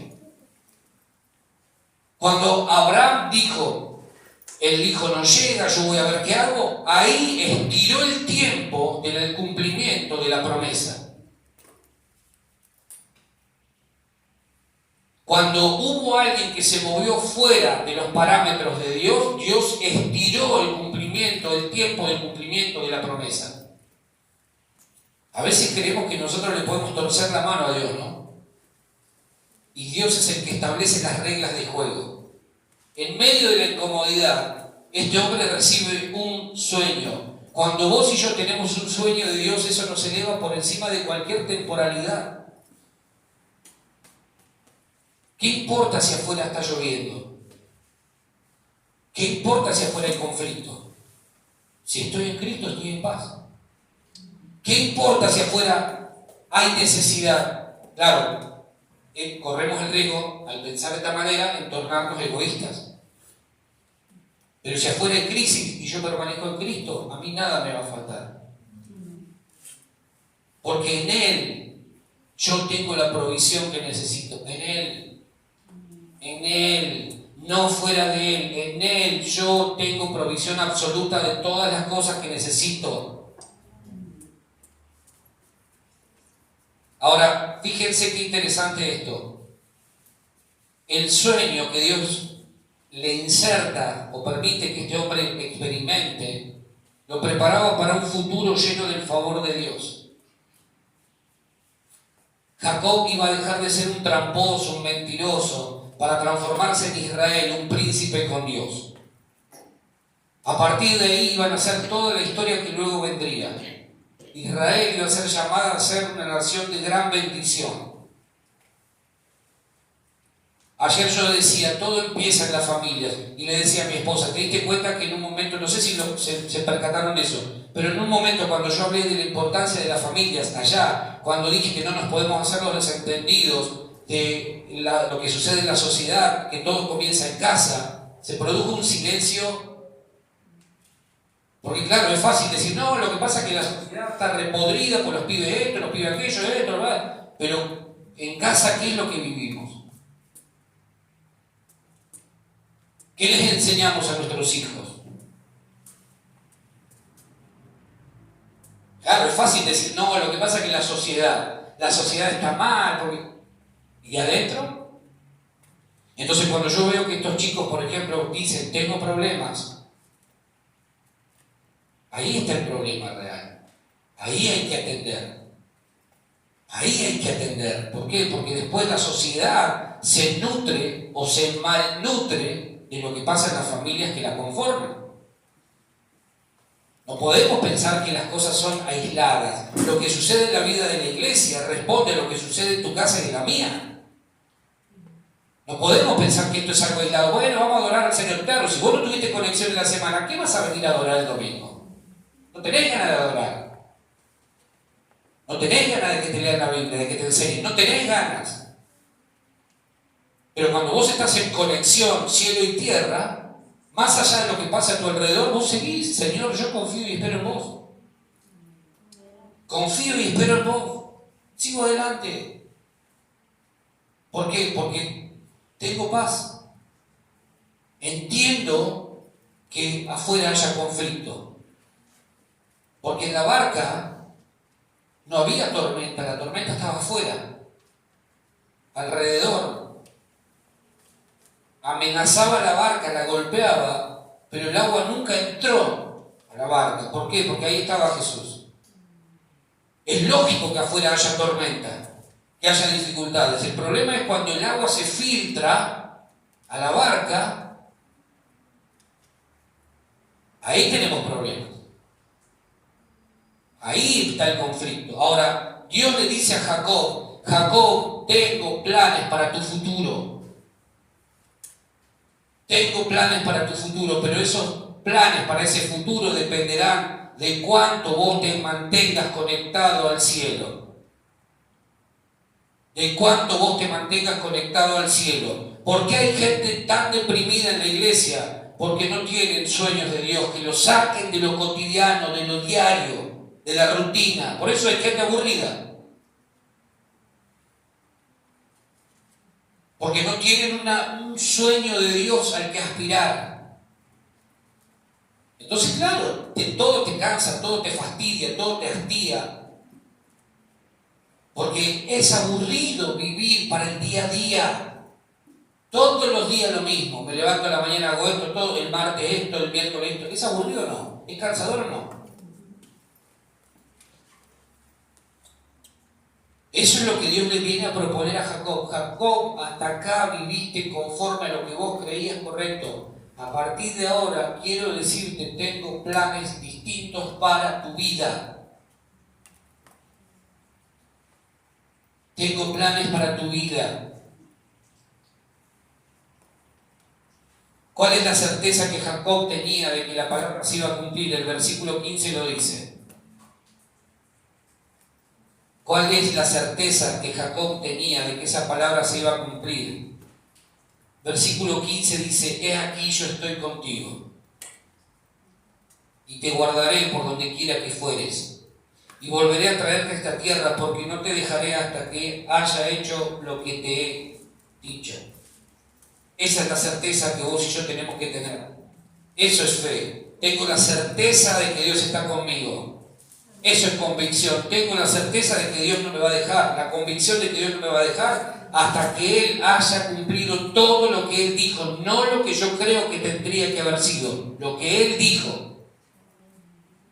Speaker 1: Cuando Abraham dijo, el hijo no llega, yo voy a ver qué hago, ahí estiró el tiempo del cumplimiento de la promesa. Cuando hubo alguien que se movió fuera de los parámetros de Dios, Dios estiró el cumplimiento, el tiempo del cumplimiento de la promesa. A veces creemos que nosotros le podemos torcer la mano a Dios, ¿no? Y Dios es el que establece las reglas del juego. En medio de la incomodidad, este hombre recibe un sueño. Cuando vos y yo tenemos un sueño de Dios, eso nos eleva por encima de cualquier temporalidad. ¿Qué importa si afuera está lloviendo? ¿Qué importa si afuera hay conflicto? Si estoy en Cristo, estoy en paz. ¿Qué importa si afuera hay necesidad? Claro, corremos el riesgo, al pensar de esta manera, en tornarnos egoístas. Pero si afuera hay crisis y yo permanezco en Cristo, a mí nada me va a faltar. Porque en Él yo tengo la provisión que necesito. En Él, no fuera de Él. En Él yo tengo provisión absoluta de todas las cosas que necesito. Ahora, fíjense qué interesante esto. El sueño que Dios le inserta o permite que este hombre experimente, lo preparaba para un futuro lleno del favor de Dios. Jacob iba a dejar de ser un tramposo, un mentiroso, para transformarse en Israel, un príncipe con Dios. A partir de ahí iban a ser toda la historia que luego vendría. Israel iba a ser llamada a ser una nación de gran bendición. Ayer yo decía, todo empieza en las familias, y le decía a mi esposa, ¿te diste cuenta que en un momento, no sé si se percataron de eso, pero en un momento cuando yo hablé de la importancia de las familias, allá, cuando dije que no nos podemos hacer los desentendidos de lo que sucede en la sociedad, que todo comienza en casa, se produjo un silencio, porque claro, es fácil decir, no, lo que pasa es que la sociedad está repodrida por los pibes esto, los pibes aquello, esto, ¿verdad? Pero en casa, ¿qué es lo que vivimos? ¿Qué les enseñamos a nuestros hijos? Claro, es fácil decir, no, lo que pasa es que la sociedad está mal, porque... ¿y adentro? Entonces cuando yo veo que estos chicos, por ejemplo, dicen, tengo problemas, ahí está el problema real. Ahí hay que atender. Ahí hay que atender. ¿Por qué? Porque después la sociedad se nutre o se malnutre de lo que pasa en las familias que la conforman. No podemos pensar que las cosas son aisladas. Lo que sucede en la vida de la iglesia responde a lo que sucede en tu casa y en la mía. No podemos pensar que esto es algo aislado. Bueno, vamos a adorar al Señor. Claro, si vos no tuviste conexión en la semana, ¿qué vas a venir a adorar el domingo? No tenés ganas de adorar. No tenés ganas de que te lean la Biblia, de que te enseñen. No tenés ganas. Pero cuando vos estás en conexión cielo y tierra, más allá de lo que pasa a tu alrededor, vos seguís, Señor, yo confío y espero en vos. Confío y espero en vos. Sigo adelante. ¿Por qué? Porque tengo paz. Entiendo que afuera haya conflicto. Porque en la barca no había tormenta, la tormenta estaba afuera, alrededor. amenazaba la barca, la golpeaba, pero el agua nunca entró a la barca. ¿Por qué? Porque ahí estaba Jesús. Es lógico que afuera haya tormenta, que haya dificultades. El problema es cuando el agua se filtra a la barca, ahí tenemos problemas. Ahí está el conflicto. Ahora, Dios le dice a Jacob: Jacob, tengo planes para tu futuro. Tengo planes para tu futuro, pero esos planes para ese futuro dependerán de cuánto vos te mantengas conectado al cielo. De cuánto vos te mantengas conectado al cielo. ¿Por qué hay gente tan deprimida en la iglesia? Porque no tienen sueños de Dios, que los saquen de lo cotidiano, de lo diario, de la rutina. Por eso hay gente aburrida. Porque no tienen un sueño de Dios al que aspirar. Entonces, claro, todo te cansa, todo te fastidia, todo te hastía. Porque es aburrido vivir para el día a día. Todos los días lo mismo. Me levanto a la mañana, hago esto, todo, el martes esto, el miércoles esto. ¿Es aburrido o no? ¿Es cansador o no? Eso es lo que Dios le viene a proponer a Jacob. Jacob, hasta acá viviste conforme a lo que vos creías correcto. A partir de ahora quiero decirte, tengo planes distintos para tu vida. Tengo planes para tu vida. ¿Cuál es la certeza que Jacob tenía de que la palabra se iba a cumplir? El versículo 15 lo dice. ¿Cuál es la certeza que Jacob tenía de que esa palabra se iba a cumplir? Versículo 15 dice: he aquí yo estoy contigo, y te guardaré por donde quiera que fueres, y volveré a traerte a esta tierra, porque no te dejaré hasta que haya hecho lo que te he dicho. Esa es la certeza que vos y yo tenemos que tener. Eso es fe. Tengo la certeza de que Dios está conmigo. Eso es convicción. Tengo la certeza de que Dios no me va a dejar, la convicción de que Dios no me va a dejar hasta que Él haya cumplido todo lo que Él dijo, no lo que yo creo que tendría que haber sido, lo que Él dijo.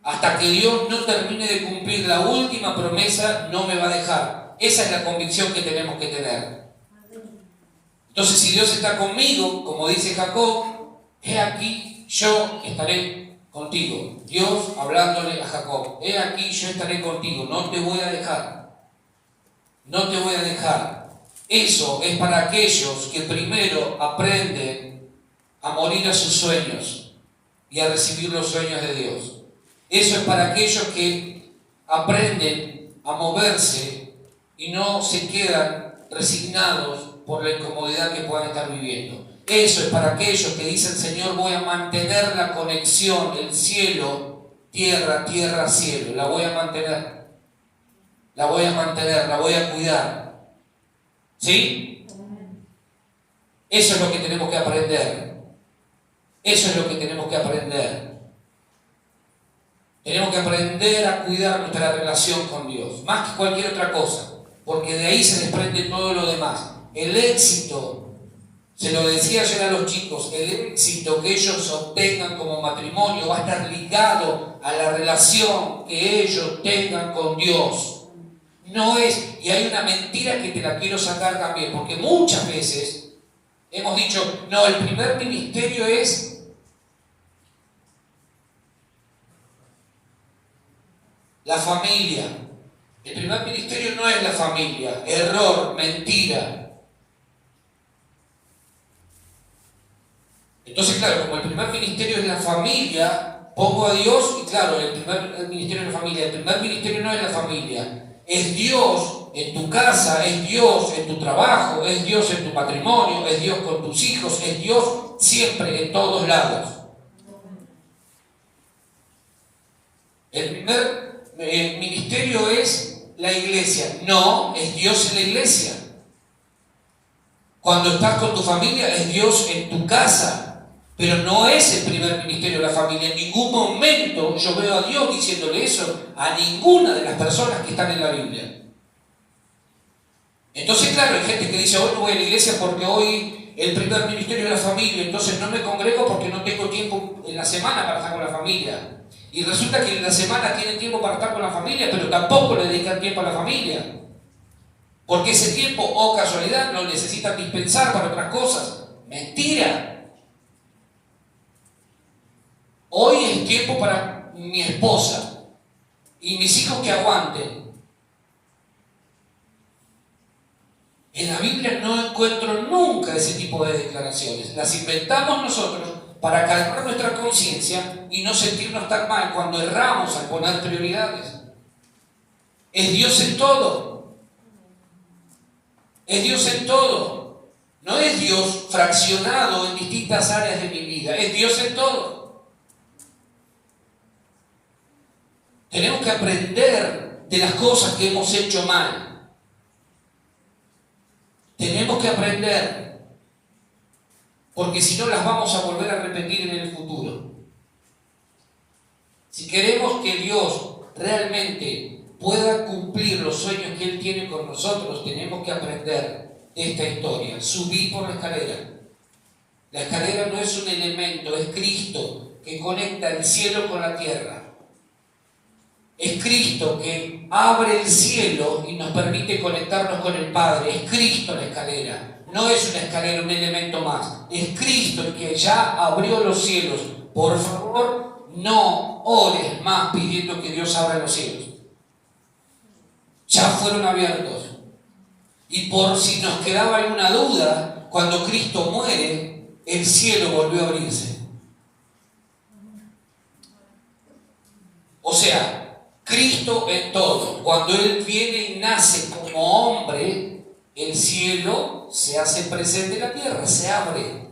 Speaker 1: Hasta que Dios no termine de cumplir la última promesa, no me va a dejar. Esa es la convicción que tenemos que tener. Entonces, si Dios está conmigo, como dice Jacob, he aquí yo estaré contigo. Dios hablándole a Jacob: he aquí yo estaré contigo, no te voy a dejar. No te voy a dejar. Eso es para aquellos que primero aprenden a morir a sus sueños y a recibir los sueños de Dios. Eso es para aquellos que aprenden a moverse y no se quedan resignados por la incomodidad que puedan estar viviendo. Eso es para aquellos que dicen: Señor, voy a mantener la conexión, el cielo, tierra, tierra, cielo. La voy a mantener. La voy a mantener, la voy a cuidar. ¿Sí? Eso es lo que tenemos que aprender. Eso es lo que tenemos que aprender. Tenemos que aprender a cuidar nuestra relación con Dios, más que cualquier otra cosa, porque de ahí se desprende todo lo demás. El éxito, se lo decía ayer a los chicos, el éxito que ellos obtengan como matrimonio va a estar ligado a la relación que ellos tengan con Dios. No es, y hay una mentira que te la quiero sacar también, porque muchas veces hemos dicho: no, el primer ministerio es la familia. El primer ministerio no es la familia. Error, mentira. Entonces, claro, como el primer ministerio es la familia, pongo a Dios y claro, el primer ministerio es la familia. El primer ministerio no es la familia. Es Dios en tu casa, es Dios en tu trabajo, es Dios en tu matrimonio, es Dios con tus hijos, es Dios siempre en todos lados. El primer ministerio es la iglesia. No, es Dios en la iglesia. Cuando estás con tu familia, es Dios en tu casa. Pero no es el primer ministerio de la familia. En ningún momento yo veo a Dios diciéndole eso a ninguna de las personas que están en la Biblia. Entonces, claro, hay gente que dice: hoy no voy a la iglesia porque hoy el primer ministerio de la familia, entonces no me congrego porque no tengo tiempo en la semana para estar con la familia. Y resulta que en la semana tienen tiempo para estar con la familia, pero tampoco le dedican tiempo a la familia. Porque ese tiempo, o casualidad, lo necesitan dispensar para otras cosas. Mentira. Hoy es tiempo para mi esposa y mis hijos que aguanten. En la Biblia no encuentro nunca ese tipo de declaraciones. Las inventamos nosotros para calmar nuestra conciencia y no sentirnos tan mal cuando erramos al poner prioridades. Es Dios en todo. Es Dios en todo. No es Dios fraccionado en distintas áreas de mi vida. Es Dios en todo. Tenemos que aprender de las cosas que hemos hecho mal. Tenemos que aprender, porque si no las vamos a volver a repetir en el futuro. Si queremos que Dios realmente pueda cumplir los sueños que Él tiene con nosotros, tenemos que aprender de esta historia. Subí por la escalera. La escalera no es un elemento, es Cristo que conecta el cielo con la tierra. Es Cristo que abre el cielo y nos permite conectarnos con el Padre. Es Cristo la escalera. No es una escalera, un elemento más. Es Cristo el que ya abrió los cielos. Por favor, no ores más pidiendo que Dios abra los cielos. Ya fueron abiertos. Y por si nos quedaba alguna duda, cuando Cristo muere, el cielo volvió a abrirse. O sea, Cristo en todo. Cuando Él viene y nace como hombre, el cielo se hace presente en la tierra, se abre.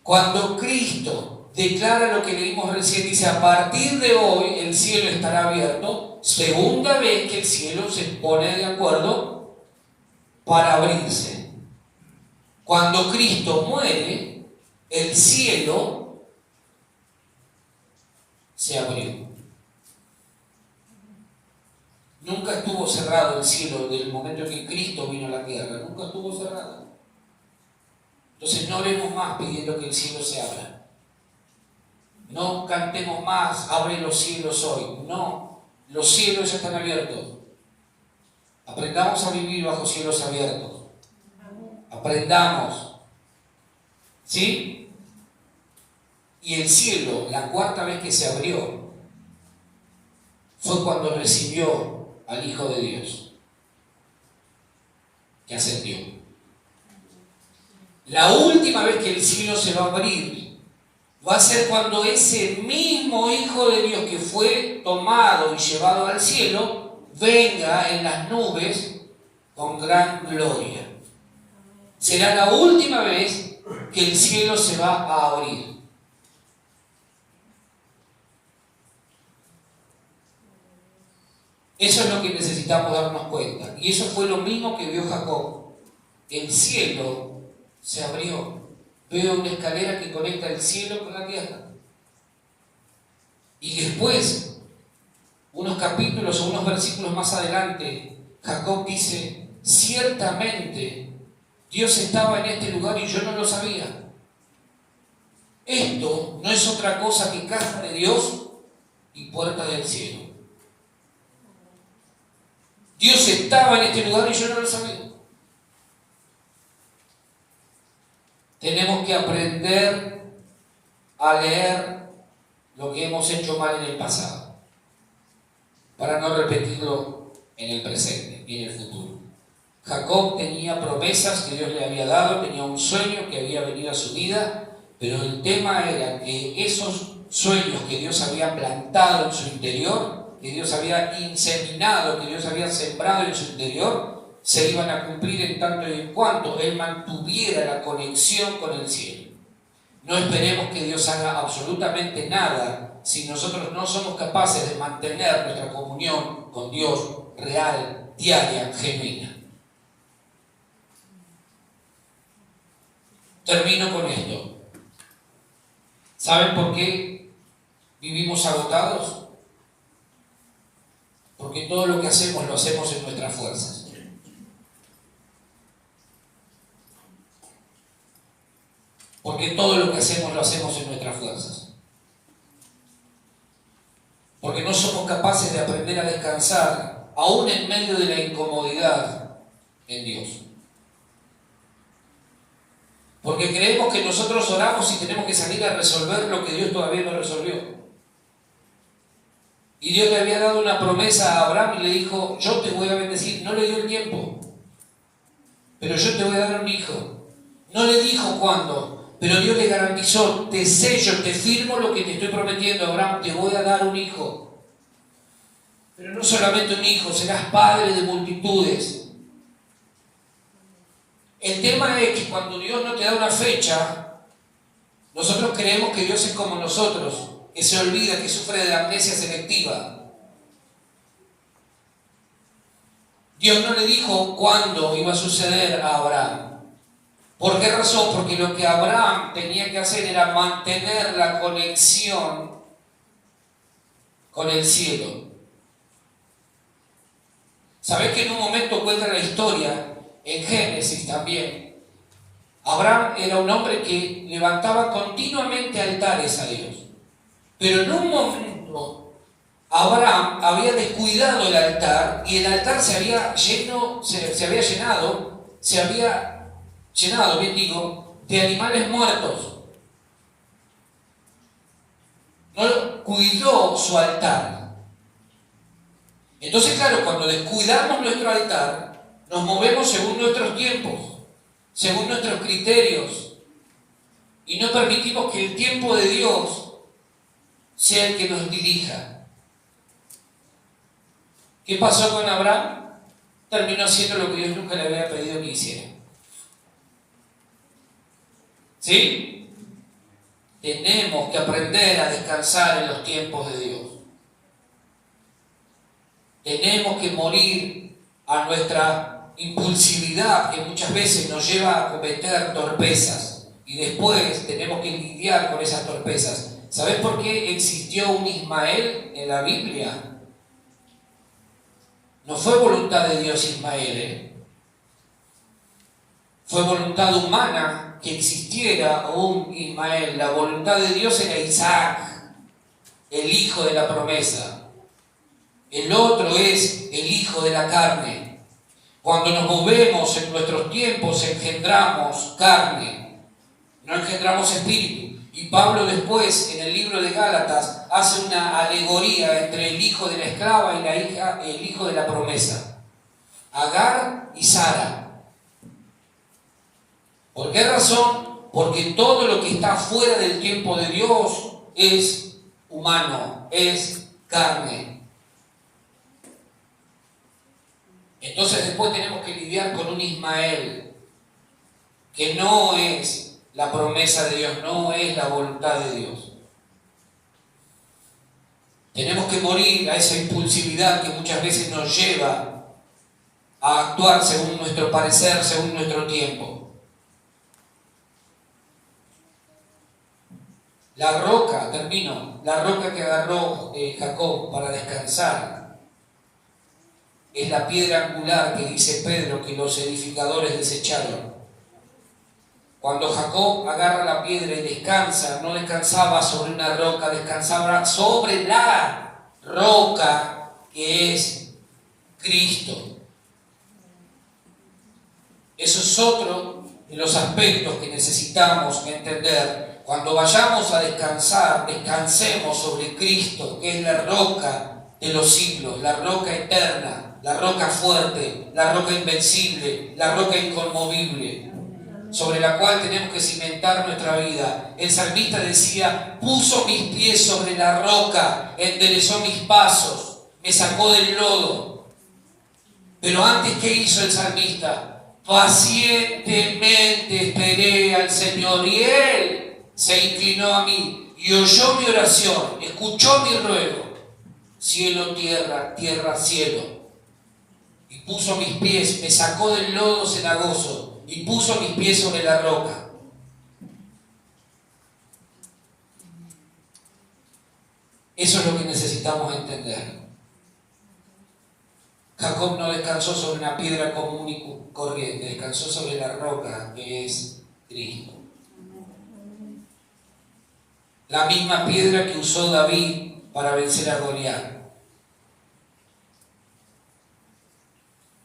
Speaker 1: Cuando Cristo declara lo que leímos recién, dice: a partir de hoy el cielo estará abierto. Segunda vez que el cielo se pone de acuerdo para abrirse. Cuando Cristo muere, el cielo se abrió. Nunca estuvo cerrado el cielo desde el momento en que Cristo vino a la tierra. Nunca estuvo cerrado. Entonces no oremos más pidiendo que el cielo se abra. No cantemos más: abre los cielos hoy. No, los cielos ya están abiertos. Aprendamos a vivir bajo cielos abiertos. Aprendamos. ¿Sí? Y el cielo, la cuarta vez que se abrió, fue cuando recibió al Hijo de Dios, que ascendió. La última vez que el cielo se va a abrir va a ser cuando ese mismo Hijo de Dios que fue tomado y llevado al cielo venga en las nubes con gran gloria. Será la última vez que el cielo se va a abrir. Eso es lo que necesitamos darnos cuenta. Y eso fue lo mismo que vio Jacob. El cielo se abrió. Veo una escalera que conecta el cielo con la tierra. Y después, unos capítulos o unos versículos más adelante, Jacob dice: ciertamente Dios estaba en este lugar y yo no lo sabía. Esto no es otra cosa que casa de Dios y puerta del cielo. Dios estaba en este lugar y yo no lo sabía. Tenemos que aprender a leer lo que hemos hecho mal en el pasado, para no repetirlo en el presente y en el futuro. Jacob tenía promesas que Dios le había dado, tenía un sueño que había venido a su vida, pero el tema era que esos sueños que Dios había plantado en su interior, que Dios había inseminado, que Dios había sembrado en su interior, se iban a cumplir en tanto y en cuanto Él mantuviera la conexión con el cielo. No esperemos que Dios haga absolutamente nada si nosotros no somos capaces de mantener nuestra comunión con Dios real, diaria, genuina. Termino con esto. ¿Saben por qué vivimos agotados? Porque todo lo que hacemos lo hacemos en nuestras fuerzas. Porque todo lo que hacemos lo hacemos en nuestras fuerzas. Porque no somos capaces de aprender a descansar, aún en medio de la incomodidad, en Dios. Porque creemos que nosotros oramos y tenemos que salir a resolver lo que Dios todavía no resolvió. Y Dios le había dado una promesa a Abraham y le dijo, yo te voy a bendecir. No le dio el tiempo, pero yo te voy a dar un hijo. No le dijo cuándo, pero Dios le garantizó, te sello, te firmo lo que te estoy prometiendo, Abraham, te voy a dar un hijo. Pero no solamente un hijo, serás padre de multitudes. El tema es que cuando Dios no te da una fecha, nosotros creemos que Dios es como nosotros, que se olvida, que sufre de amnesia selectiva. Dios no le dijo cuándo iba a suceder a Abraham. ¿Por qué razón? Porque lo que Abraham tenía que hacer era mantener la conexión con el cielo. ¿Sabés que en un momento cuenta la historia, en Génesis también? Abraham era un hombre que levantaba continuamente altares a Dios. Pero en un momento, Abraham había descuidado el altar y el altar se había llenado, bien digo, de animales muertos. No cuidó su altar. Entonces, claro, cuando descuidamos nuestro altar, nos movemos según nuestros tiempos, según nuestros criterios, y no permitimos que el tiempo de Dios sea el que nos dirija. ¿Qué pasó con Abraham? Terminó haciendo lo que Dios nunca le había pedido que hiciera. ¿Sí? Tenemos que aprender a descansar en los tiempos de Dios. Tenemos que morir a nuestra impulsividad, que muchas veces nos lleva a cometer torpezas, y después tenemos que lidiar con esas torpezas. ¿Sabes por qué existió un Ismael en la Biblia? No fue voluntad de Dios Ismael, fue voluntad humana que existiera un Ismael. La voluntad de Dios era Isaac, el hijo de la promesa. El otro es el hijo de la carne. Cuando nos movemos en nuestros tiempos engendramos carne, no engendramos espíritu. Y Pablo después, en el libro de Gálatas, hace una alegoría entre el hijo de la esclava y la hija, el hijo de la promesa. Agar y Sara. ¿Por qué razón? Porque todo lo que está fuera del tiempo de Dios es humano, es carne. Entonces después tenemos que lidiar con un Ismael, que no es la promesa de Dios, no es la voluntad de Dios. Tenemos que morir a esa impulsividad que muchas veces nos lleva a actuar según nuestro parecer, según nuestro tiempo. La roca que agarró Jacob para descansar es la piedra angular que dice Pedro que los edificadores desecharon. Cuando Jacob agarra la piedra y descansa, no descansaba sobre una roca, descansaba sobre la roca que es Cristo. Eso es otro de los aspectos que necesitamos entender. Cuando vayamos a descansar, descansemos sobre Cristo, que es la roca de los siglos, la roca eterna, la roca fuerte, la roca invencible, la roca inconmovible, sobre la cual tenemos que cimentar nuestra vida. El salmista decía, puso mis pies sobre la roca, enderezó mis pasos, me sacó del lodo. Pero antes, ¿qué hizo el salmista? Pacientemente esperé al Señor y Él se inclinó a mí y oyó mi oración, escuchó mi ruego. Cielo, tierra, tierra, cielo. Y puso mis pies, me sacó del lodo cenagoso y puso mis pies sobre la roca. Eso es lo que necesitamos entender. Jacob no descansó sobre una piedra común y corriente, descansó sobre la roca que es Cristo. La misma piedra que usó David para vencer a Goliat.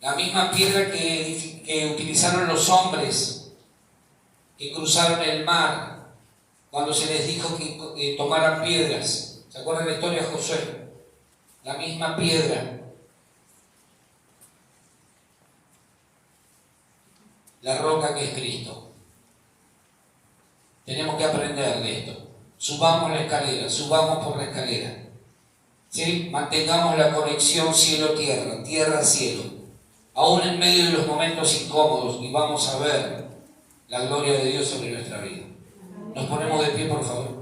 Speaker 1: La misma piedra que utilizaron los hombres que cruzaron el mar cuando se les dijo que tomaran piedras. ¿Se acuerdan la historia de Josué? La misma piedra. La roca que es Cristo. Tenemos que aprender de esto. Subamos la escalera, subamos por la escalera. ¿Sí? Mantengamos la conexión cielo-tierra, tierra-cielo. Aún en medio de los momentos incómodos, y vamos a ver la gloria de Dios sobre nuestra vida. Nos ponemos de pie, por favor.